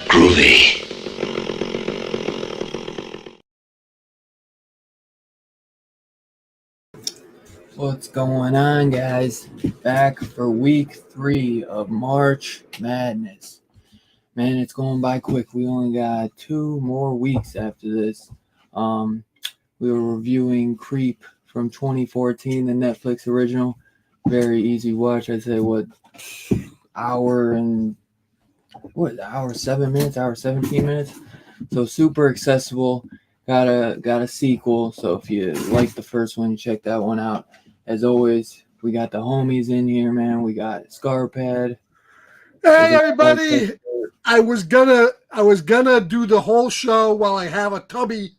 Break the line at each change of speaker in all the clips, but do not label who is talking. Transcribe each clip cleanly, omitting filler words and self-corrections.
Groovy.
What's going on, guys? Back for week 3 of March Madness. Man, it's going by quick. We only got 2 more weeks after this. We were reviewing Creep from 2014, the Netflix original. Very easy watch. I'd say hour 7 minutes, hour 17 minutes. So super accessible. Got a sequel. So if you like the first one, check that one out. As always, we got the homies in here, man. We got Scarpad.
Hey everybody! I was gonna do the whole show while I have a tubby,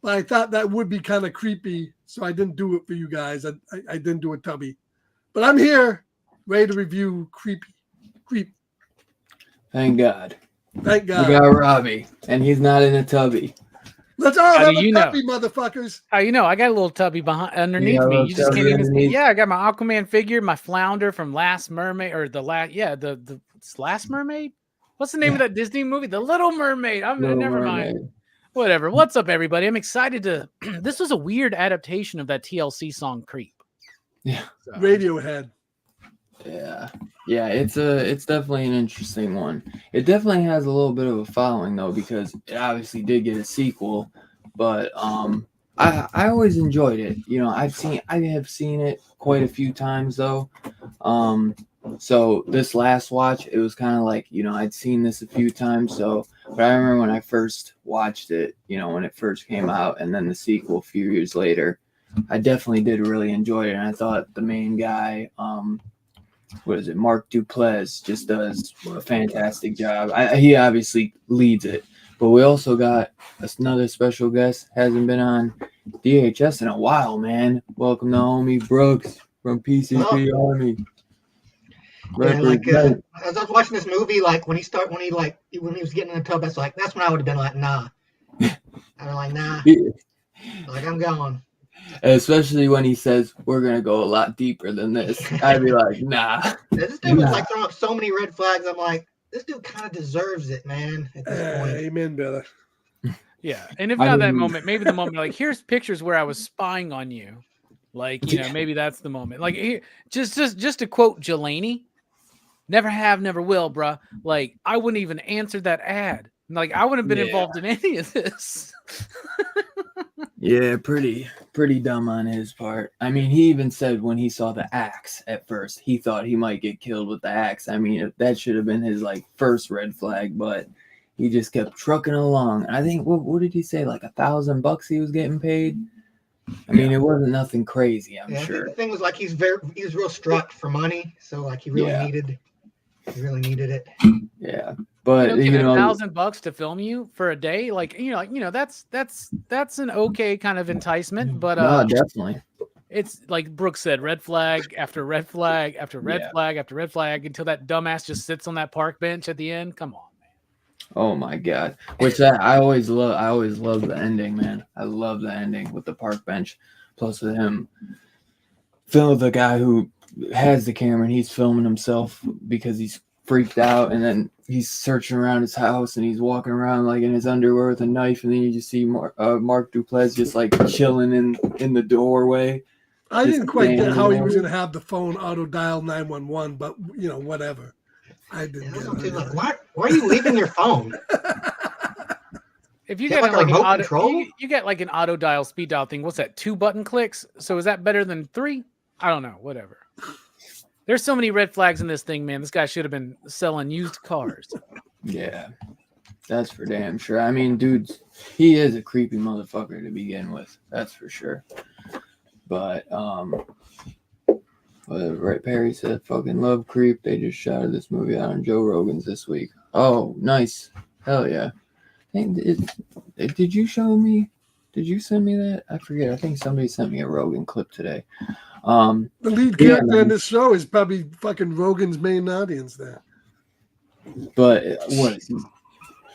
but I thought that would be kind of creepy, so I didn't do it for you guys. I didn't do a tubby, but I'm here, ready to review Creep.
Thank God.
Thank God.
We got Robbie, and he's not in a tubby.
Let's all have a tubby, motherfuckers.
How you know? I got a little tubby underneath me. You just can't even see. Yeah, I got my Aquaman figure, my flounder from Last Mermaid, or the Last Mermaid. What's the name of that Disney movie? The Little Mermaid. Never mind. Whatever. What's up, everybody? I'm excited to. This was a weird adaptation of that TLC song "Creep."
Yeah.
So. Radiohead.
Yeah, it's definitely an interesting one. It definitely has a little bit of a following though, because it obviously did get a sequel, but I always enjoyed it. You know, I have seen it quite a few times though. So this last watch, it was kind of like, you know, I'd seen this a few times, but I remember when I first watched it, you know, when it first came out, and then the sequel a few years later, I definitely did really enjoy it, and I thought the main guy, Mark Duplass, just does a fantastic job. He obviously leads it, but we also got another special guest. Hasn't been on DHS in a while, man. Welcome to homie Brooks from PCP Army.
Yeah, as I was watching this movie, like when he was getting in the tub, that's when I would have been like, nah. I'd be like, nah. Like, I'm going.
Especially when he says we're gonna go a lot deeper than this, I'd be like, nah.
This dude was like throwing up so many red flags. I'm like, this dude kind of deserves it, man. At this point.
Amen, brother.
Yeah, and if not that moment, maybe the moment like here's pictures where I was spying on you, like maybe that's the moment. Like here, just to quote Jelani, "Never have, never will, bruh." Like I wouldn't even answer that ad. Like I wouldn't have been involved in any of this.
Yeah, pretty dumb on his part. I mean, he even said when he saw the axe at first, he thought he might get killed with the axe. I mean, that should have been his first red flag, but he just kept trucking along. I think what did he say? Like $1,000 he was getting paid I mean, it wasn't nothing crazy, I'm
I
sure.
think the thing was like he was real strapped for money, so like he really needed it.
Yeah, but
you know, $1,000 to film you for a day, like that's an okay kind of enticement, but
no, definitely.
It's like Brooks said, red flag after red flag after red flag after red flag until that dumbass just sits on that park bench at the end. Come on, man.
Oh my god! Which I always love. I always love the ending, man. I love the ending with the park bench, plus with him, film the guy who has the camera and he's filming himself because he's freaked out, and then he's searching around his house and he's walking around like in his underwear with a knife, and then you just see Mark Duplass just like chilling in the doorway.
I didn't quite get how he was going to have the phone auto dial 911, but whatever. I didn't get it.
Like, why are you leaving your phone?
If you get like an auto, you get like an auto dial speed dial thing. What's that? 2 button clicks. So is that better than 3? I don't know. Whatever. There's so many red flags in this thing, man. This guy should have been selling used cars.
Yeah, that's for damn sure. I mean, dude, he is a creepy motherfucker to begin with. That's for sure. But right, Perry said, "Fucking love Creep." They just shouted this movie out on Joe Rogan's this week. Oh, nice. Hell yeah. Did you show me? Did you send me that? I forget. I think somebody sent me a Rogan clip today.
The lead character in this show is probably fucking Rogan's main audience there.
But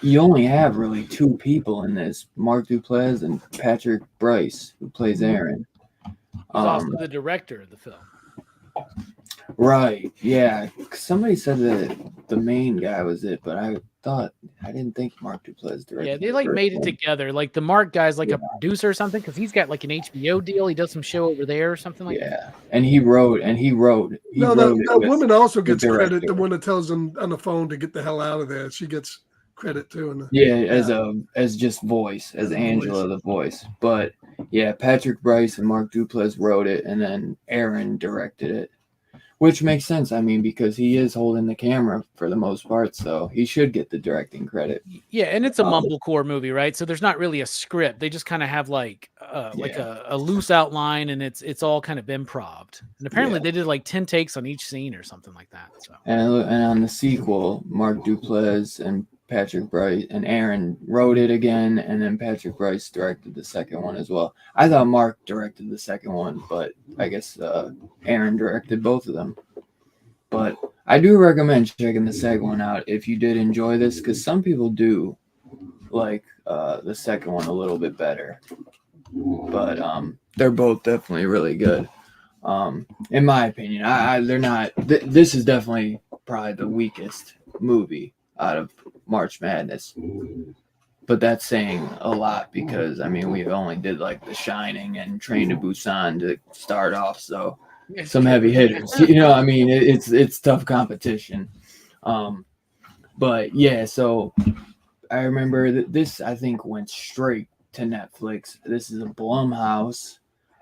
you only have really 2 people in this: Mark Duplass and Patrick Bryce, who plays Aaron.
He's also the director of the film.
Right. Yeah. Somebody said that the main guy was it, but I didn't think Mark Duplass directed.
Yeah, they like made it together. Like the Mark guy's like a producer or something because he's got like an HBO deal. He does some show over there or something like that.
Yeah, and he wrote.
That woman also gets credit. The one that tells him on the phone to get the hell out of there. She gets credit too.
As just voice, as Angela the voice. But yeah, Patrick Bryce and Mark Duplass wrote it, and then Aaron directed it. Which makes sense, I mean, because he is holding the camera for the most part, so he should get the directing credit.
Yeah, and it's a mumblecore movie, right? So there's not really a script. They just kind of have like a loose outline, and it's all kind of improv. And apparently they did like 10 takes on each scene or something like that. So
and on the sequel, Mark Duplass and Patrick Bryce and Aaron wrote it again, and then Patrick Bryce directed the second one as well. I thought Mark directed the second one, but I guess Aaron directed both of them. But I do recommend checking the second one out if you did enjoy this, because some people do like the second one a little bit better. But they're both definitely really good. In my opinion, they're not. This is definitely probably the weakest movie out of March Madness, but that's saying a lot because I mean we only did like The Shining and Train to Busan to start off, so some heavy hitters. I mean it's tough competition. But yeah, so I remember that this I think went straight to Netflix. This is a Blumhouse.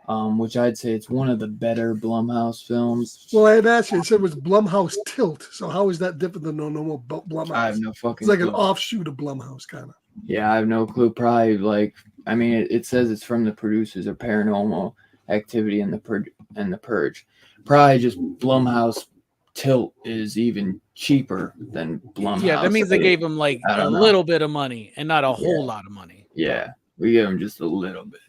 Which I'd say it's one of the better Blumhouse films.
Well, I had asked you, it said it was Blumhouse Tilt. So how is that different than normal Blumhouse?
I have no fucking
It's like
clue.
an offshoot of Blumhouse, kind of.
Yeah, I have no clue. Probably I mean, it says it's from the producers of Paranormal Activity and The Purge. Probably just Blumhouse Tilt is even cheaper than Blumhouse.
Yeah, that means they gave him like a little bit of money and not a whole lot of money.
Yeah, we gave him just a little bit.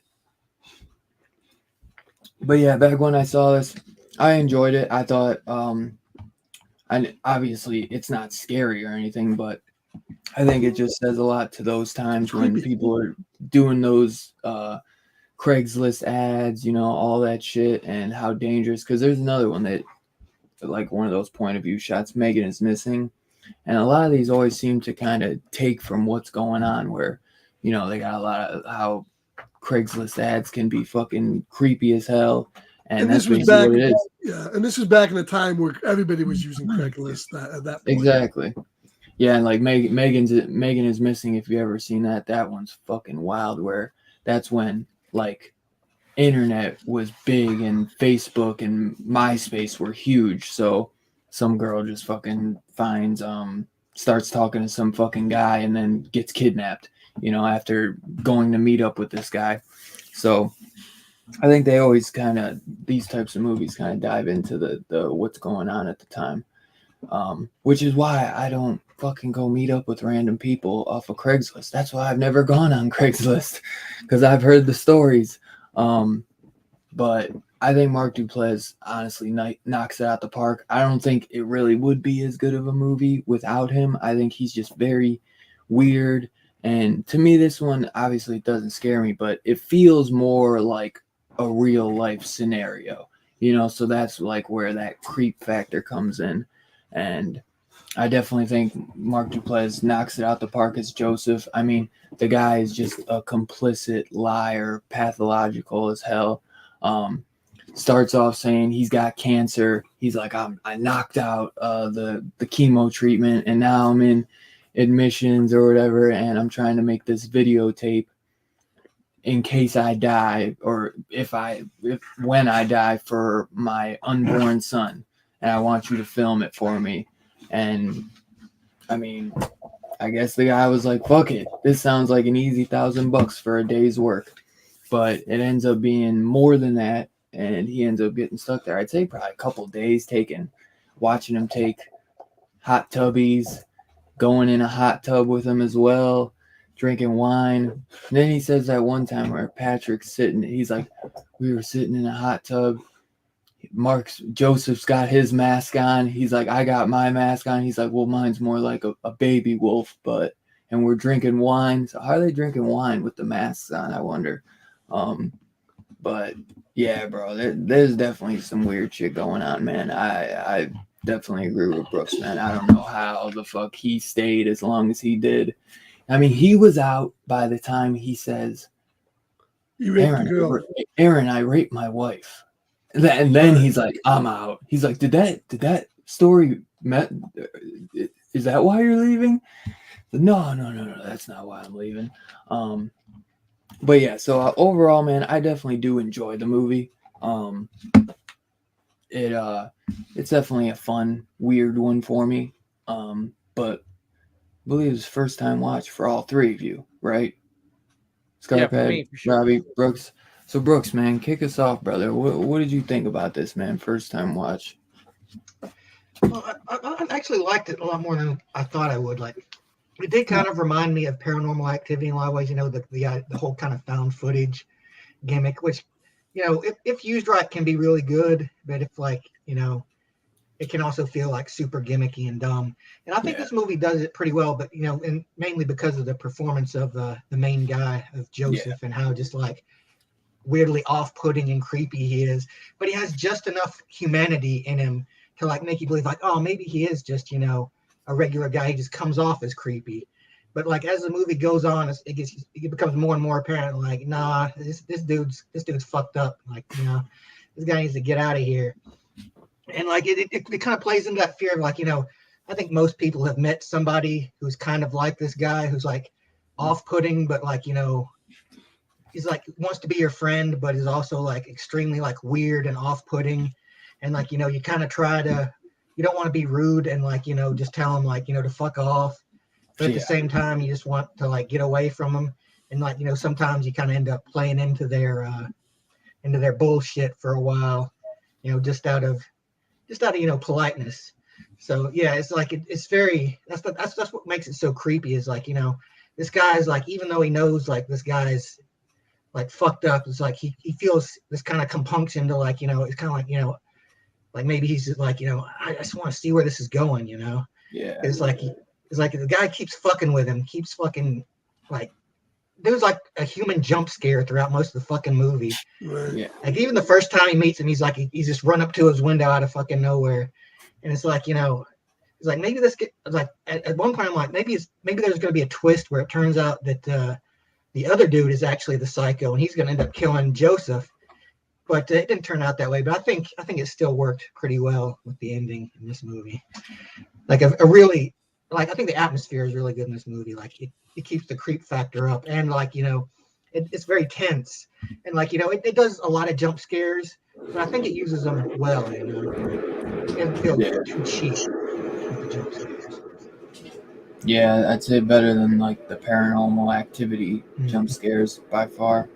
But yeah, back when I saw this, I enjoyed it. I thought, and obviously it's not scary or anything, but I think it just says a lot to those times when people are doing those Craigslist ads, all that shit, and how dangerous. Because there's another one that, like one of those point of view shots, Megan is missing, and a lot of these always seem to kind of take from what's going on, where they got a lot of how Craigslist ads can be fucking creepy as hell, and that's what it is.
Yeah, and this is back in the time where everybody was using Craigslist at that point.
Exactly. Yeah, and like Megan is missing. If you ever seen that one's fucking wild. Where that's when like internet was big and Facebook and MySpace were huge. So some girl just fucking finds starts talking to some fucking guy and then gets kidnapped. After going to meet up with this guy. So I think they always kind of, these types of movies kind of dive into the what's going on at the time, which is why I don't fucking go meet up with random people off of Craigslist. That's why I've never gone on Craigslist, because I've heard the stories. But I think Mark Duplass honestly knocks it out the park. I don't think it really would be as good of a movie without him. I think he's just very weird. And to me, this one obviously doesn't scare me, but it feels more like a real life scenario, so that's like where that creep factor comes in. And I definitely think Mark Duplass knocks it out the park as Joseph. I mean, the guy is just a complicit liar, pathological as hell. Starts off saying he's got cancer. He's like, I knocked out the chemo treatment, and now I'm in admissions or whatever, and I'm trying to make this videotape in case I die, or when I die, for my unborn son, and I want you to film it for me. And I mean, I guess the guy was like, fuck it, this sounds like an easy $1,000 for a day's work. But it ends up being more than that, and he ends up getting stuck there. I'd say probably a couple days watching him take hot tubbies, going in a hot tub with him as well, drinking wine. And then he says that one time where Patrick's sitting, he's like, we were sitting in a hot tub. Joseph's got his mask on. He's like, I got my mask on. He's like, well, mine's more like a baby wolf, and we're drinking wine. So how are they drinking wine with the masks on, I wonder? But yeah, bro, there's definitely some weird shit going on, man. I definitely agree with Brooks, man. I don't know how the fuck he stayed as long as he did. I mean, he was out by the time he says, Aaron, I raped my wife. And then he's like, I'm out. He's like, did that story is that why you're leaving? No, that's not why I'm leaving. But yeah, so overall, man, I definitely do enjoy the movie. It's definitely a fun, weird one for me. But I believe it's first time watch for all three of you, right? Scarphead, sure. Robbie, Brooks. So Brooks, man, kick us off, brother. What did you think about this, man? First time watch.
Well, I actually liked it a lot more than I thought I would. Like, it did kind of remind me of Paranormal Activity in a lot of ways. The whole kind of found footage gimmick, which, if used right, can be really good. But if it can also feel like super gimmicky and dumb. And I think this movie does it pretty well. But and mainly because of the performance of the main guy of Joseph and how just like weirdly off-putting and creepy he is. But he has just enough humanity in him to like make you believe like, oh, maybe he is just a regular guy. He just comes off as creepy. But like as the movie goes on, it becomes more and more apparent. Like, nah, this dude's fucked up. Like, this guy needs to get out of here. And like it kind of plays into that fear of like, I think most people have met somebody who's kind of like this guy who's like off-putting, but like he's like wants to be your friend, but is also like extremely like weird and off-putting. And like you kind of try to. You don't want to be rude and like, just tell them like, to fuck off. But at the same time, you just want to like get away from them. And like, sometimes you kind of end up playing into their bullshit for a while, just out of politeness. So yeah, it's like, it's very, that's what makes it so creepy is like, this guy's like, even though he knows like this guy's like fucked up, it's like, he feels this kind of compunction to like, it's kind of like, like maybe he's just like, I just want to see where this is going, Yeah. It's like the guy keeps fucking with him, keeps fucking like there's like a human jump scare throughout most of the fucking movie. Right. Yeah. Like even the first time he meets him, he's just run up to his window out of fucking nowhere. And it's like, it's like maybe like at one point I'm like, maybe there's gonna be a twist where it turns out that the other dude is actually the psycho and he's gonna end up killing Joseph. But it didn't turn out that way. But I think it still worked pretty well with the ending in this movie. Like a really, like I think the atmosphere is really good in this movie. Like it keeps the creep factor up, and like it's very tense, and like it does a lot of jump scares, but I think it uses them well. It doesn't feel too cheap with the jump scares.
Yeah, I'd say better than like the Paranormal Activity jump scares by far.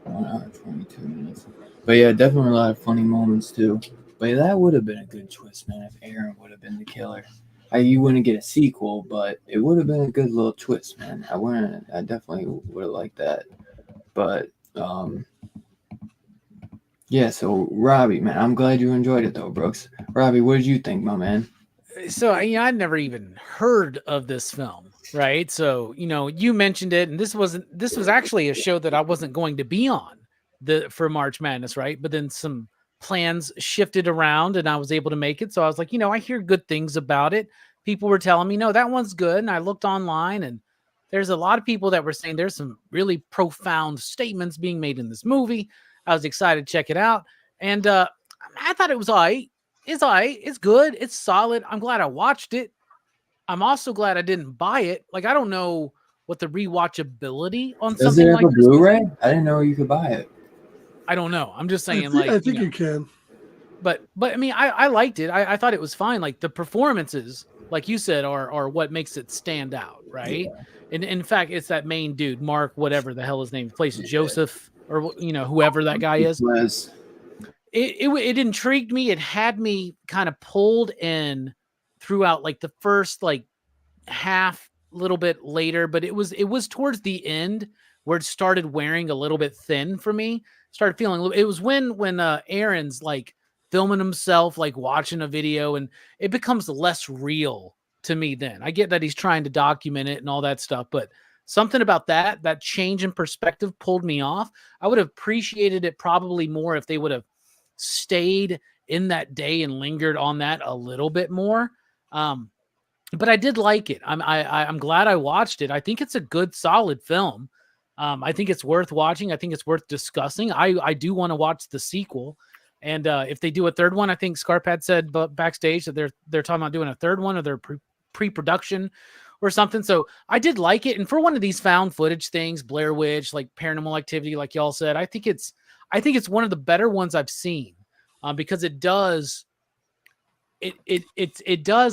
1 hour 22 minutes. But yeah, definitely a lot of funny moments too. But that would have been a good twist, man, if Aaron would have been the killer. You wouldn't get a sequel, but it would have been a good little twist, man. I definitely would have liked that. But yeah, so Robbie, man, I'm glad you enjoyed it though, Brooks. Robbie, what did you think, my man?
So I'd never even heard of this film, right? So you mentioned it, and this was actually a show that I wasn't going to be on for March Madness, right? But then some plans shifted around, and I was able to make it. So I was like, I hear good things about it. People were telling me, no, that one's good, and I looked online, and there's a lot of people that were saying there's some really profound statements being made in this movie. I was excited to check it out, and I thought it was all right. It's all right. It's good. It's solid. I'm glad I watched it. I'm also glad I didn't buy it. Like, I don't know what the rewatchability on
Does
something
it have
like
a Blu-ray? I didn't know you could buy it.
I don't know. I'm just saying,
I think you can.
But I mean, I liked it. I thought it was fine. Like, the performances, like you said, are what makes it stand out, right? Yeah. And in fact, it's that main dude, Mark, whatever the hell his name, plays Joseph, or whoever that guy is. It intrigued me. It had me kind of pulled in throughout, like the first like half, little bit later, but it was towards the end where it started wearing a little bit thin for me. Started feeling it was when Aaron's like filming himself, like watching a video, and it becomes less real to me. Then I get that he's trying to document it and all that stuff, but something about that change in perspective pulled me off. I would have appreciated it probably more if they would have stayed in that day and lingered on that a little bit more. But I did like it. I'm glad I watched it. I think it's a good, solid film. I think it's worth watching. I think it's worth discussing. I do want to watch the sequel. And if they do a third one, I think Scarpad said backstage that they're talking about doing a third one, or they're pre-production or something. So I did like it. And for one of these found footage things, Blair Witch, like Paranormal Activity, like y'all said, I think it's one of the better ones I've seen, because it does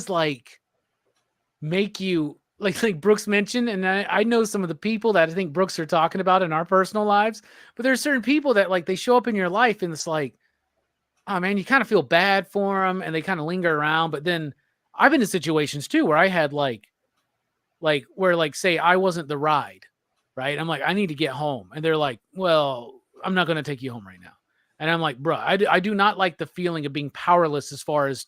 like make you like Brooks mentioned. And I know some of the people that I think Brooks are talking about in our personal lives, but there's certain people that like, they show up in your life and it's like, oh man, you kind of feel bad for them and they kind of linger around. But then I've been in situations too, where I had like where like, say I wasn't the ride, right? I'm like, I need to get home. And they're like, well, I'm not going to take you home right now. And I'm like, bro, I do not like the feeling of being powerless as far as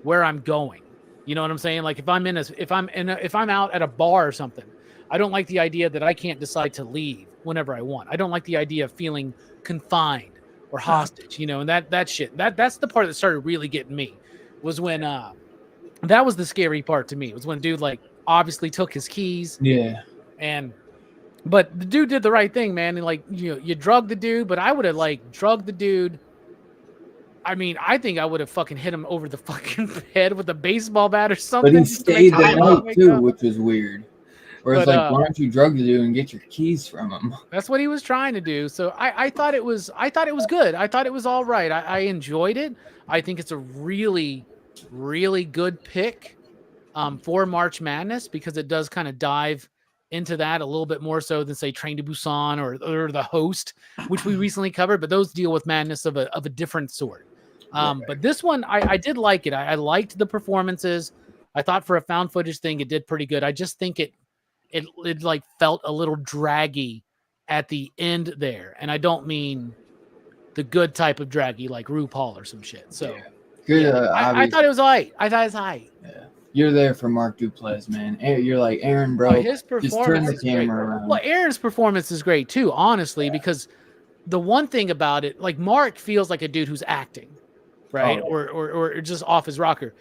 where I'm going. You know what I'm saying? Like if I'm out at a bar or something, I don't like the idea that I can't decide to leave whenever I want. I don't like the idea of feeling confined or hostage, and that shit, that's the part that started really getting me, was when that was the scary part to me. It was when dude like obviously took his keys.
Yeah.
But the dude did the right thing, man. And like, you drugged the dude, but I would have like drugged the dude. I mean, I think I would have fucking hit him over the fucking head with a baseball bat or something.
But he stayed the night too, which was weird. Where it's like, why don't you drug the dude and get your keys from him?
That's what he was trying to do. So I thought it was good. I thought it was all right. I enjoyed it. I think it's a really, really good pick for March Madness, because it does kind of dive into that a little bit more so than say Train to Busan or The Host, which we recently covered, but those deal with madness of a different sort. But this one, I did like it. I liked the performances. I thought for a found footage thing, it did pretty good. I just think it like felt a little draggy at the end there. And I don't mean the good type of draggy like RuPaul or some shit. So
good.
I thought it was all right. I thought it was all right.
Yeah. You're there for Mark Duplass, man. You're like, Aaron, bro,
his performance
just turn the
is
camera
great.
around.
Well, Aaron's performance is great too, honestly, because the one thing about it, like Mark feels like a dude who's acting, right?
Oh.
Or just off his rocker.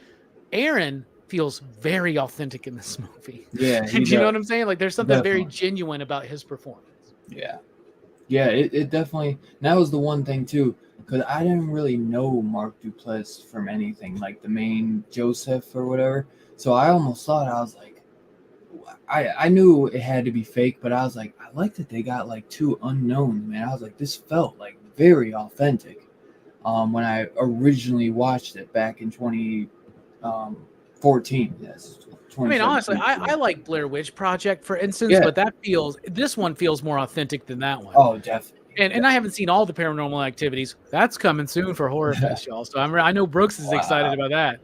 Aaron feels very authentic in this movie.
Yeah.
You know what I'm saying? Like there's something very genuine about his performance.
Yeah. Yeah, it definitely, that was the one thing too, because I didn't really know Mark Duplass from anything, like the main Joseph or whatever. So I almost thought, I was like, I knew it had to be fake, but I was like, I like that they got like two unknowns, man. I was like, this felt like very authentic when I originally watched it back in 2014. Yes.
I mean, honestly, I like Blair Witch Project, for instance, but this one feels more authentic than that one.
Oh, definitely.
And I haven't seen all the Paranormal Activities. That's coming soon for Horror Fest, y'all. So I know Brooks is excited about that.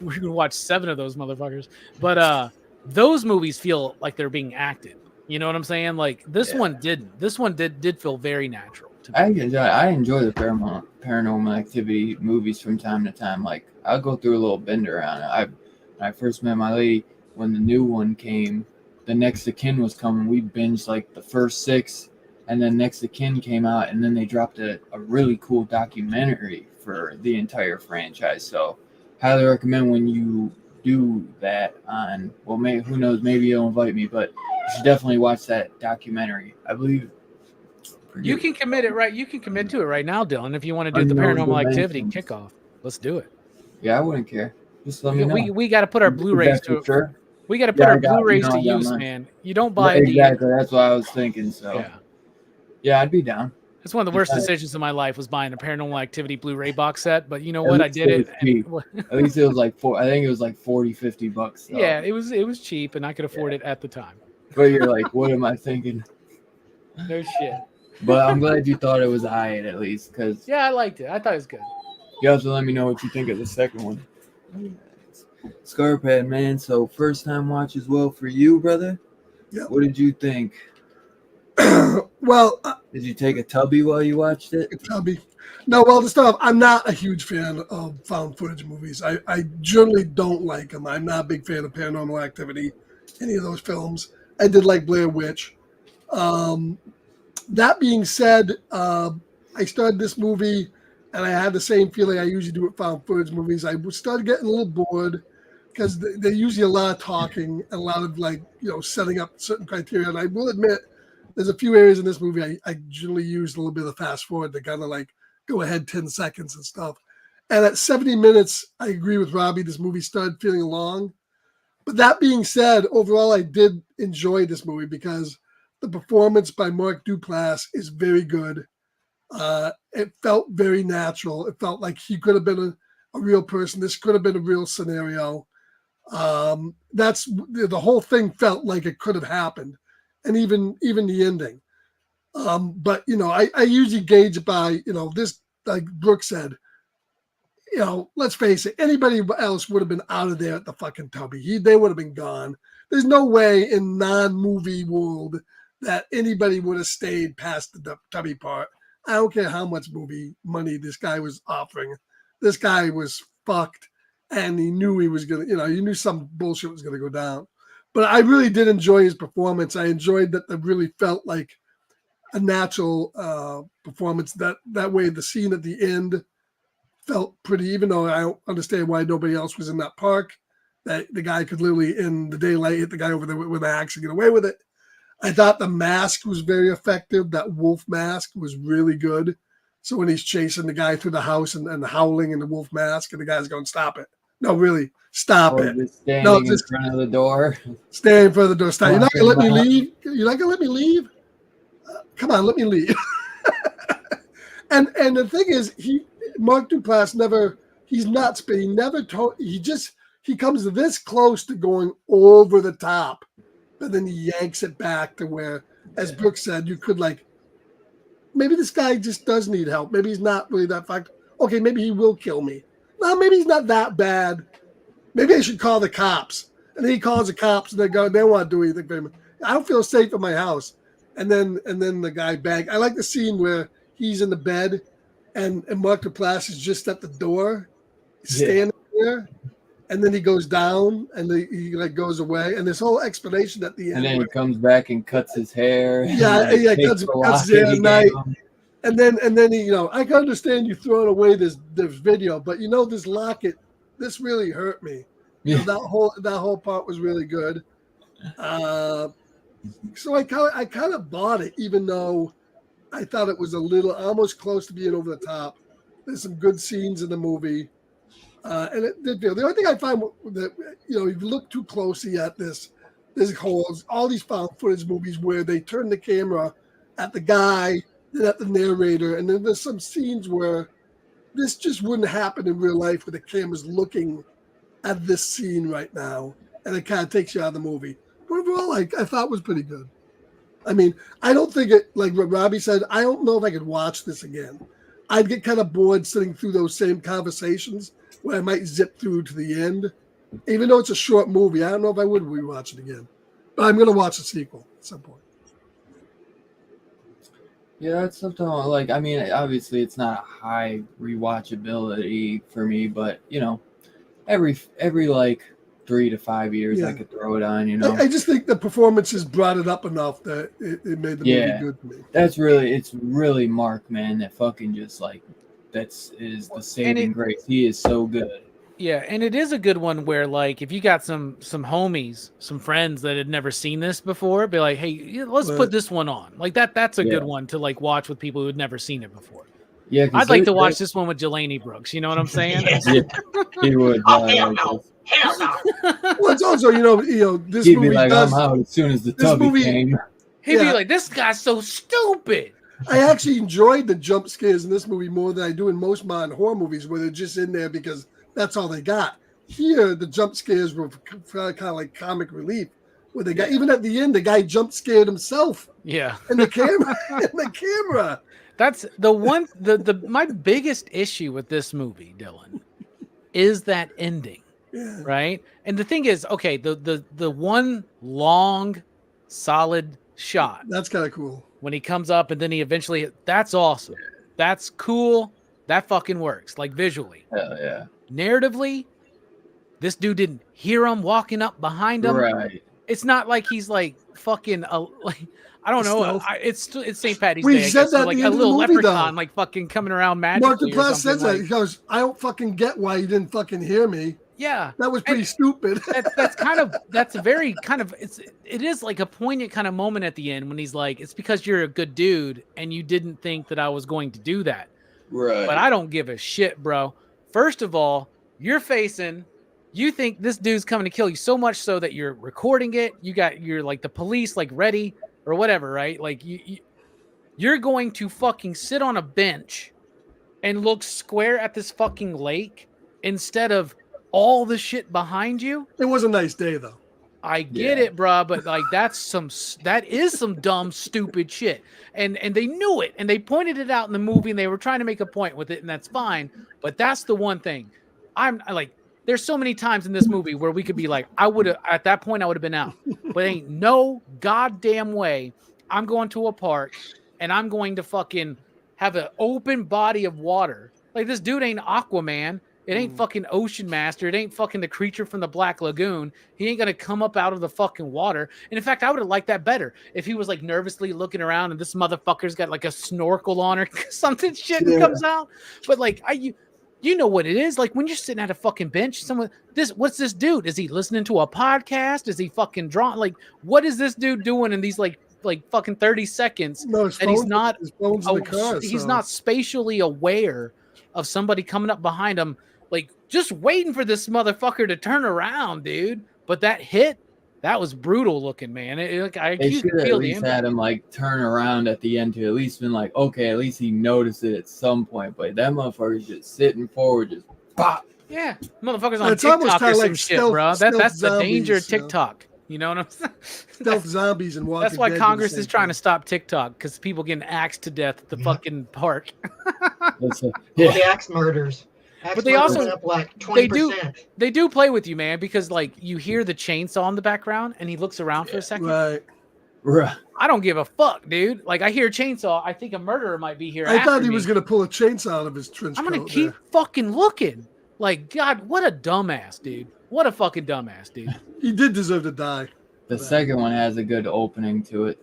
We're gonna watch 7 of those motherfuckers. But those movies feel like they're being acted. You know what I'm saying? Like this one didn't. This one did feel very natural.
I enjoy the Paranormal Activity movies from time to time. Like I'll go through a little bender on it. When I first met my lady, when the new one came, the Next of Kin was coming. We binged like the first 6, and then Next of Kin came out, and then they dropped a really cool documentary for the entire franchise. So highly recommend when you do that on, well, maybe, who knows, maybe you'll invite me, but you should definitely watch that documentary. I believe
you can commit it right. You can commit to it right now, Dylan. If you want to do the Paranormal Activity kickoff, let's do it.
Yeah, I wouldn't care. Just let me know.
We got to put our Blu-rays to
sure.
We got to put our Blu-rays to use, man. You don't buy
exactly. That's what I was thinking. So yeah, I'd be down.
That's one of the worst decisions of my life was buying a Paranormal Activity Blu-ray box set. But you know what? I did it.
At least it was like I think it was like $40-$50. So.
Yeah, it was cheap, and I could afford it at the time.
But you're like, what am I thinking?
No shit.
But I'm glad you thought it was alright at least, because
I liked it. I thought it was good.
You have to let me know what you think of the second one. Scarpad, man. So first time watch as well for you, brother.
Yeah.
What did you think?
Well,
did you take a tubby while you watched it?
A tubby. No, well, the stuff. I'm not a huge fan of found footage movies. I generally don't like them. I'm not a big fan of Paranormal Activity, any of those films. I did like Blair Witch. That being said, I started this movie, and I had the same feeling I usually do with found footage movies. I started getting a little bored because they usually a lot of talking and a lot of setting up certain criteria. And I will admit, there's a few areas in this movie I generally used a little bit of fast forward to kind of like go ahead 10 seconds and stuff. And at 70 minutes, I agree with Robbie. This movie started feeling long. But that being said, overall, I did enjoy this movie because the performance by Mark Duplass is very good. It felt very natural. It felt like he could have been a real person. This could have been a real scenario. That's the whole thing felt like it could have happened. And even the ending. But, I usually gauge by, this, like Brooke said, let's face it, anybody else would have been out of there at the fucking tubby. They would have been gone. There's no way in non-movie world that anybody would have stayed past the tubby part. I don't care how much movie money this guy was offering. This guy was fucked, and he knew he was going to, he knew some bullshit was going to go down. But I really did enjoy his performance. I enjoyed that it really felt like a natural performance. That way, the scene at the end felt pretty, even though I don't understand why nobody else was in that park, that the guy could literally, in the daylight, hit the guy over there with an axe and get away with it. I thought the mask was very effective. That wolf mask was really good. So when he's chasing the guy through the house and howling in the wolf mask, and the guy's going, stop it. No, really, stop it.
Just standing in front of the door.
Stand in front of the door. Stop. You're not going to let me leave? You're not going to let me leave? Come on, let me leave. and the thing is, Mark Duplass he's nuts, but he comes this close to going over the top, but then he yanks it back to where, as Brooke said, you could maybe this guy just does need help. Maybe he's not really that fucked. Okay, maybe he will kill me. No, maybe he's not that bad. Maybe I should call the cops. And then he calls the cops, and they want to do anything for him. I don't feel safe in my house. And then the guy back. I like the scene where he's in the bed, and Mark Duplass is just at the door, standing there, and then he goes down, and he goes away, and this whole explanation at the end.
And then he comes back and cuts his hair.
Yeah, cuts his hair at night. And then he, I can understand you throwing away this video, but this locket, this really hurt me.
Yeah.
That whole part was really good. So I kind of bought it, even though I thought it was a little almost close to being over the top. There's some good scenes in the movie, and it did feel. The only thing I find that if you look too closely at this all these found footage movies where they turn the camera at the guy, then at the narrator, and then there's some scenes where this just wouldn't happen in real life, where the camera's looking at this scene right now, and it kind of takes you out of the movie. But overall, I thought was pretty good. I mean, I don't think it, like what Robbie said, I don't know if I could watch this again. I'd get kind of bored sitting through those same conversations where I might zip through to the end. Even though it's a short movie, I don't know if I would rewatch it again. But I'm going to watch the sequel at some point.
Yeah, that's something like, I mean, obviously it's not high rewatchability for me, but you know, every like 3 to 5 years I could throw it on, you know.
I just think the performances brought it up enough that it made the movie good for me.
It's really Mark, man, that fucking just like, is the saving grace. He is so good.
Yeah, and it is a good one where, like, if you got some homies, some friends that had never seen this before, be like, hey, let's put this one on. Like that's a good one to like watch with people who had never seen it before.
Yeah,
I'd like to watch this one with Jelani Brooks. You know what I'm saying?
Yeah, he would.
Hell no.
Well, it's also, you know, this
He'd
movie
be like,
does.
I'm out as soon as the tubby came.
He'd be like, this guy's so stupid.
I actually enjoyed the jump scares in this movie more than I do in most modern horror movies, where they're just in there because that's all they got. Here, the jump scares were kind of like comic relief, where they got even at the end, the guy jump scared himself.
Yeah,
and the camera.
That's the one. My biggest issue with this movie, Dylan, is that ending.
Yeah.
Right, and the thing is, okay, the one long, solid shot.
That's kind of cool.
When he comes up and then he eventually, that's awesome. That's cool. That fucking works. Like visually.
Hell yeah.
Narratively, this dude didn't hear him walking up behind him.
Right.
It's not like he's like fucking like I don't know. It's St. Patty's
We've
Day.
said
So
that
like
at
a
the
little
movie,
leprechaun,
though.
like fucking coming around magically.
Mark Duplass says that.
Like,
He goes, I don't fucking get why you didn't fucking hear me.
Yeah,
that was pretty stupid.
That's very kind of it is like a poignant kind of moment at the end when he's like, it's because you're a good dude and you didn't think that I was going to do that.
Right.
But I don't give a shit, bro. First of all, you think this dude's coming to kill you so much so that you're recording it. You're like the police like ready or whatever, right? Like you're going to fucking sit on a bench and look square at this fucking lake instead of all the shit behind you.
It was a nice day though.
I get it, bro, but like that is some dumb, stupid shit. And they knew it and they pointed it out in the movie and they were trying to make a point with it, and that's fine. But that's the one thing. I'm like, there's so many times in this movie where we could be like, at that point I would have been out. But ain't no goddamn way I'm going to a park and I'm going to fucking have an open body of water. Like this dude ain't Aquaman. It ain't fucking Ocean Master. It ain't fucking the creature from the Black Lagoon. He ain't gonna come up out of the fucking water. And in fact, I would have liked that better if he was like nervously looking around and this motherfucker's got like a snorkel on or something shit comes out. But like you know what it is. Like when you're sitting at a fucking bench, what's this dude? Is he listening to a podcast? Is he fucking drawing? Like, what is this dude doing in these like fucking 30 seconds?
No,
and he's not spatially aware of somebody coming up behind him. Like, just waiting for this motherfucker to turn around, dude. But that hit, that was brutal looking, man.
They should have at least had him, like, turn around at the end to at least been like, okay, at least he noticed it at some point. But that motherfucker's just sitting forward, just pop.
Yeah, motherfuckers on TikTok or some shit, bro. That's the danger of TikTok. You know what I'm saying?
Stealth zombies and walking.
That's why Congress is trying to stop TikTok, because people getting axed to death at the fucking park.
The axe murders.
But they also
up like 20%.
They do play with you, man, because like you hear the chainsaw in the background and he looks around for a second.
Right.
I don't give a fuck, dude. Like I hear a chainsaw, I think a murderer might be here.
I thought he was gonna pull a chainsaw out of his trench coat.
I'm gonna keep fucking looking. Like, God, what a dumbass, dude. What a fucking dumbass, dude.
He did deserve to die.
The second one has a good opening to it,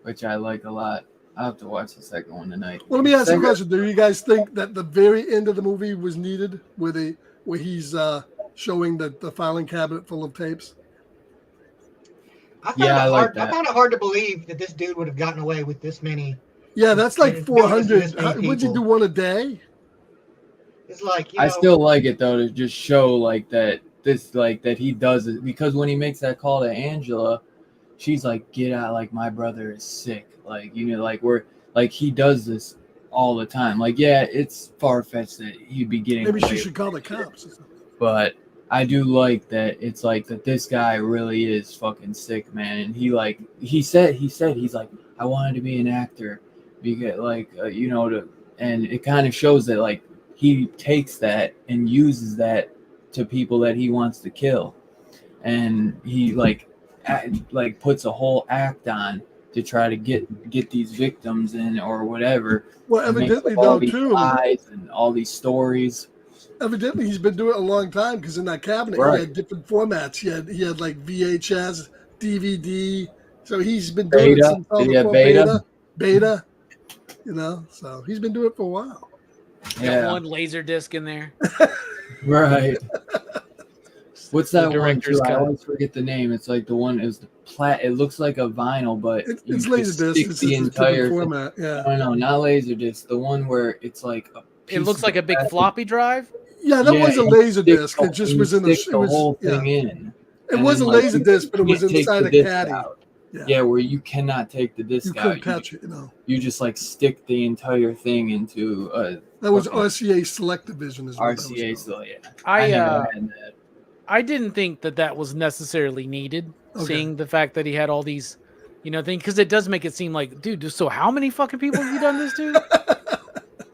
which I like a lot. I'll have to watch the second one tonight.
Well, let me ask you a question. Do you guys think that the very end of the movie was needed, where he's showing the filing cabinet full of tapes?
I found it hard to believe that this dude would have gotten away with this many.
Yeah, that's like 400. Would you do one a day?
It's like,
I still like it though to just show like that that he does it, because when he makes that call to Angela, she's like, "Get out! Like my brother is sick." Like, you know, like he does this all the time. Like, yeah, it's far fetched that he'd be getting.
Maybe she should call the cops.
But I do like that it's like that this guy really is fucking sick, man. And he said he's like, I wanted to be an actor because and it kind of shows that like he takes that and uses that to people that he wants to kill. And he like puts a whole act on to try to get these victims in or whatever.
Well, evidently though too,
lies and all these stories.
Evidently, he's been doing it a long time because in that cabinet he had different formats. He had like VHS, DVD. So he's been doing it since beta. So he's been doing it for a while.
Got one laser disc in there.
Right. What's that one? I always forget the name. It's like the one is the it looks like a vinyl, but
it's laser disc. It's
the entire
format. Yeah.
No, not laser disc. The one where it's like
it looks like a big floppy drive.
Yeah, that was a laser disc. It just was in the
whole thing in.
It was a laser disc, but it was inside a caddy.
Yeah, where you cannot take the disc out.
You couldn't catch it,
You just like stick the entire thing into a.
That was RCA Select Division.
RCA, so yeah.
I didn't think that was necessarily needed. Okay. Seeing the fact that he had all these, things, because it does make it seem like, dude. So how many fucking people have you done this to?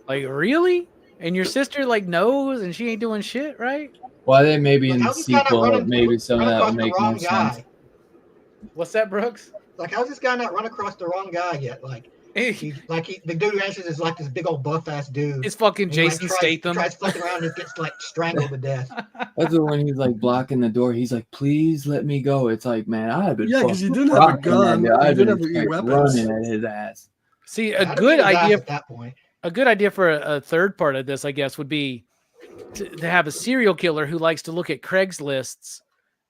Like, really? And your sister like knows, and she ain't doing shit, right?
Well, then maybe in the sequel, maybe some of that will make more sense.
What's that, Brooks?
Like, how's this guy not run across the wrong guy yet? Like, the dude who answers is like this big old buff ass dude.
It's fucking Jason Statham.
Tries flicking around and gets like strangled to death.
That's when he's like blocking the door. He's like, "Please let me go." It's like, man, I'd have been
because he didn't have a gun. He didn't have any weapons.
Running at his ass.
See, a good idea
at that point.
A good idea for a third part of this, I guess, would be to have a serial killer who likes to look at Craigslists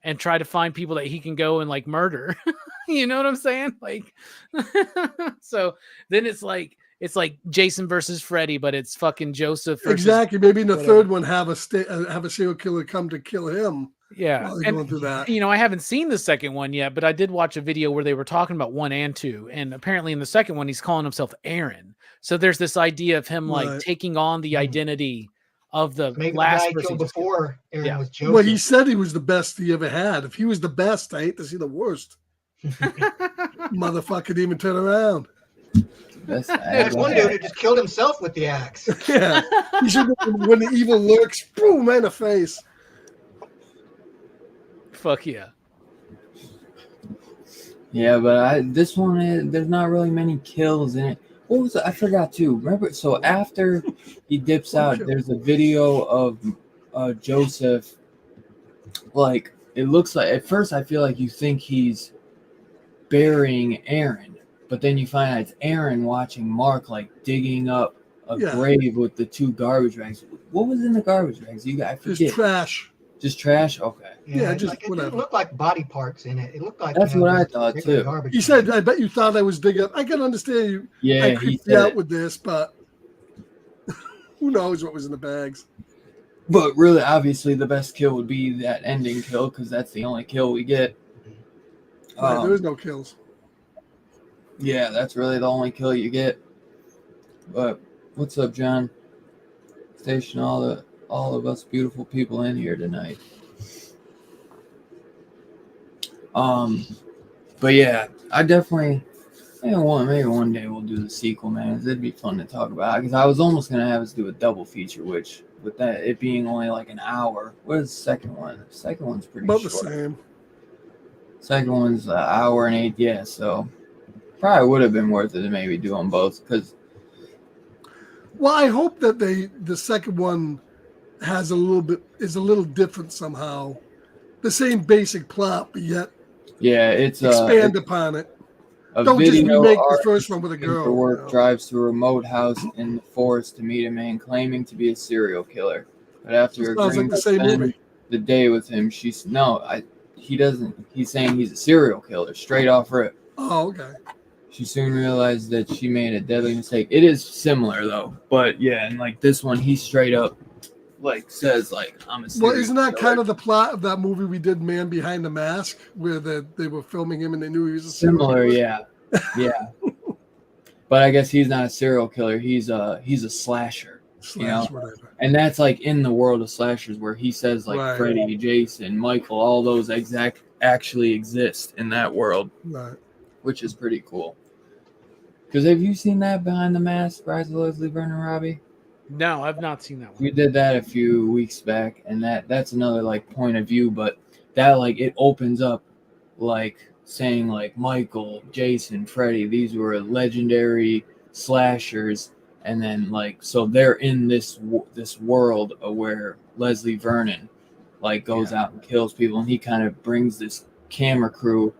and try to find people that he can go and like murder. You know what I'm saying? Like, so then it's like Jason versus Freddy, but it's fucking Joseph.
Exactly. Maybe in the third one, have a serial killer come to kill him.
Yeah, and
going through that.
I haven't seen the second one yet, but I did watch a video where they were talking about 1 and 2, and apparently in the second one he's calling himself Aaron. So there's this idea of him like taking on the identity of the last person
before Aaron was Joseph.
Well, he said he was the best he ever had. If he was the best, I hate to see the worst. Motherfucker didn't even turn around.
There's one dude who just killed himself with the axe.
Yeah, he should have, when the evil lurks, boom, in the face.
Fuck yeah.
Yeah, but this one, there's not really many kills in it. What was it? I forgot too. Remember, so after he dips out, there's a video of Joseph. Like, it looks like, at first I feel like you think he's burying Aaron, but then you find out it's Aaron watching Mark like digging up a grave with the 2 garbage bags. What was in the garbage bags? I forget.
Just trash.
Just trash? Okay.
Yeah, just
it didn't look like body parts in it. It looked like
that's what I thought too.
He said, "I bet you thought I was digging up." I can understand you.
Yeah,
I creeped you out with this, but who knows what was in the bags?
But really, obviously, the best kill would be that ending kill because that's the only kill we get.
Right, there is no kills.
Yeah, that's really the only kill you get. But what's up, John? Station all of us beautiful people in here tonight. But yeah, I definitely maybe one day we'll do the sequel, man. It'd be fun to talk about because I was almost gonna have us do a double feature, which with that it being only like an hour. What is the second one? The second one's pretty
about
short.
the same.
Second one's an hour and 8. Yeah, so probably would have been worth it to maybe do them both because.
Well, I hope that the second one is a little different somehow. The same basic plot, but yet
it's
expand upon it. Don't just remake the first one with a girl.
For work, drives to a remote house in the forest to meet a man claiming to be a serial killer. But after agreeing to spend the day with him, he doesn't. He's saying he's a serial killer straight off rip.
Oh, okay.
She soon realized that she made a deadly mistake. It is similar though, but yeah, and like this one, he straight up like says like I'm a serial
isn't that
killer.
kind of the plot of that movie we did, Man Behind the Mask, where they were filming him and they knew he was a serial
similar
killer?
Yeah. But I guess he's not a serial killer. He's a slasher.
Slash whatever.
And that's like in the world of slashers where he says like Freddy, Jason, Michael, all those actually exist in that world, which is pretty cool. Because have you seen that Behind the Mask, Rise of Leslie Vernon, Robbie?
No, I've not seen that one.
We did that a few weeks back, and that's another like point of view, but that like it opens up like saying like Michael, Jason, Freddy, these were legendary slashers, and then like so they're in this world where Leslie Vernon like goes out and kills people, and he kind of brings this camera crew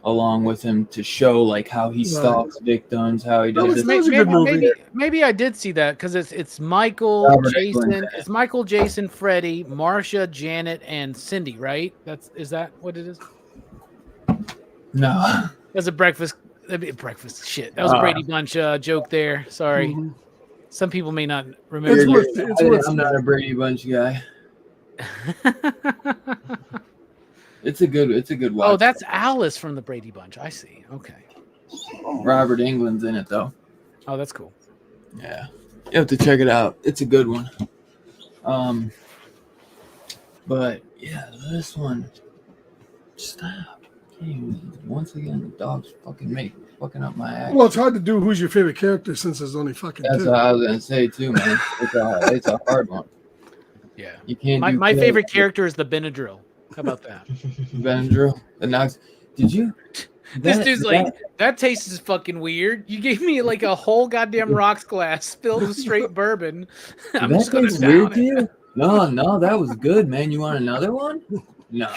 along with him to show like how he stalks victims, how he does
this. Maybe I did see that because it's Michael, Jason, it's Michael, Jason, Freddy, Marcia, Janet, and Cindy, right? Is that what it is?
No,
that's a breakfast shit. That was a Brady Bunch joke there. Sorry, some people may not remember.
I'm not a Brady Bunch guy. It's a good watch.
Oh, that's Alice from the Brady Bunch. I see. Okay.
Robert Englund's in it though.
Oh, that's cool.
Yeah, you have to check it out. It's a good one. But yeah, this one. Stop. Once again, the dog's fucking up my act.
Well, it's hard to do who's your favorite character since there's only fucking
That's
two.
what I was gonna say too, man. It's a hard one.
Yeah.
You can't.
My favorite character is the Benadryl. How about that?
Benadryl. The Knox. Did you?
This dude's like, that tastes fucking weird. You gave me like a whole goddamn rocks glass filled with straight bourbon. I'm just gonna down it.
You? No, that was good, man. You want another one? No.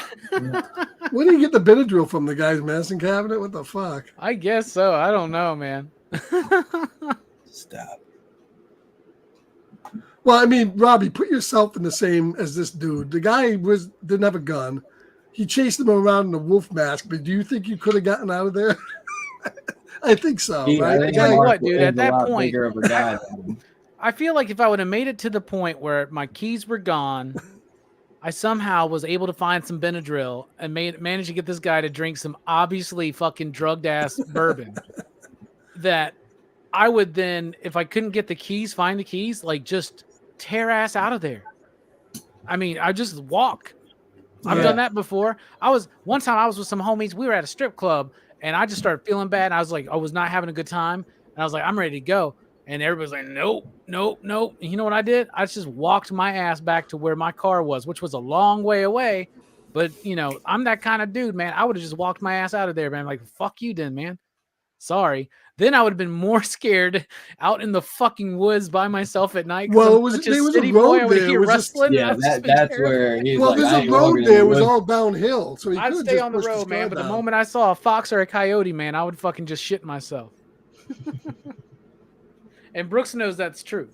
Where do you get the Benadryl from? The guy's medicine cabinet? What the fuck?
I guess so. I don't know, man.
Stop.
Well, I mean, Robbie, put yourself in the same as this dude. The guy didn't have a gun. He chased him around in a wolf mask, but do you think you could have gotten out of there? I think so, right?
I tell you what, dude, at that point, I feel like if I would have made it to the point where my keys were gone, I somehow was able to find some Benadryl and managed to get this guy to drink some obviously fucking drugged ass bourbon, that I would then, if I couldn't get the keys, find the keys, like just tear ass out of there. I mean, I just walk. I've done that before. One time I was with some homies. We were at a strip club and I just started feeling bad. And I was like, I was not having a good time. And I was like, I'm ready to go. And everybody's like, nope. And you know what I did? I just walked my ass back to where my car was, which was a long way away. But, I'm that kind of dude, man. I would have just walked my ass out of there, man. Like, fuck you then, man. Sorry. Then I would have been more scared out in the fucking woods by myself at night.
Well, there was a road there.
Yeah, that's where he's
well, there's a road there. It was all downhill. So
I'd stay on the road, man. But the moment I saw a fox or a coyote, man, I would fucking just shit myself. And Brooks knows that's true.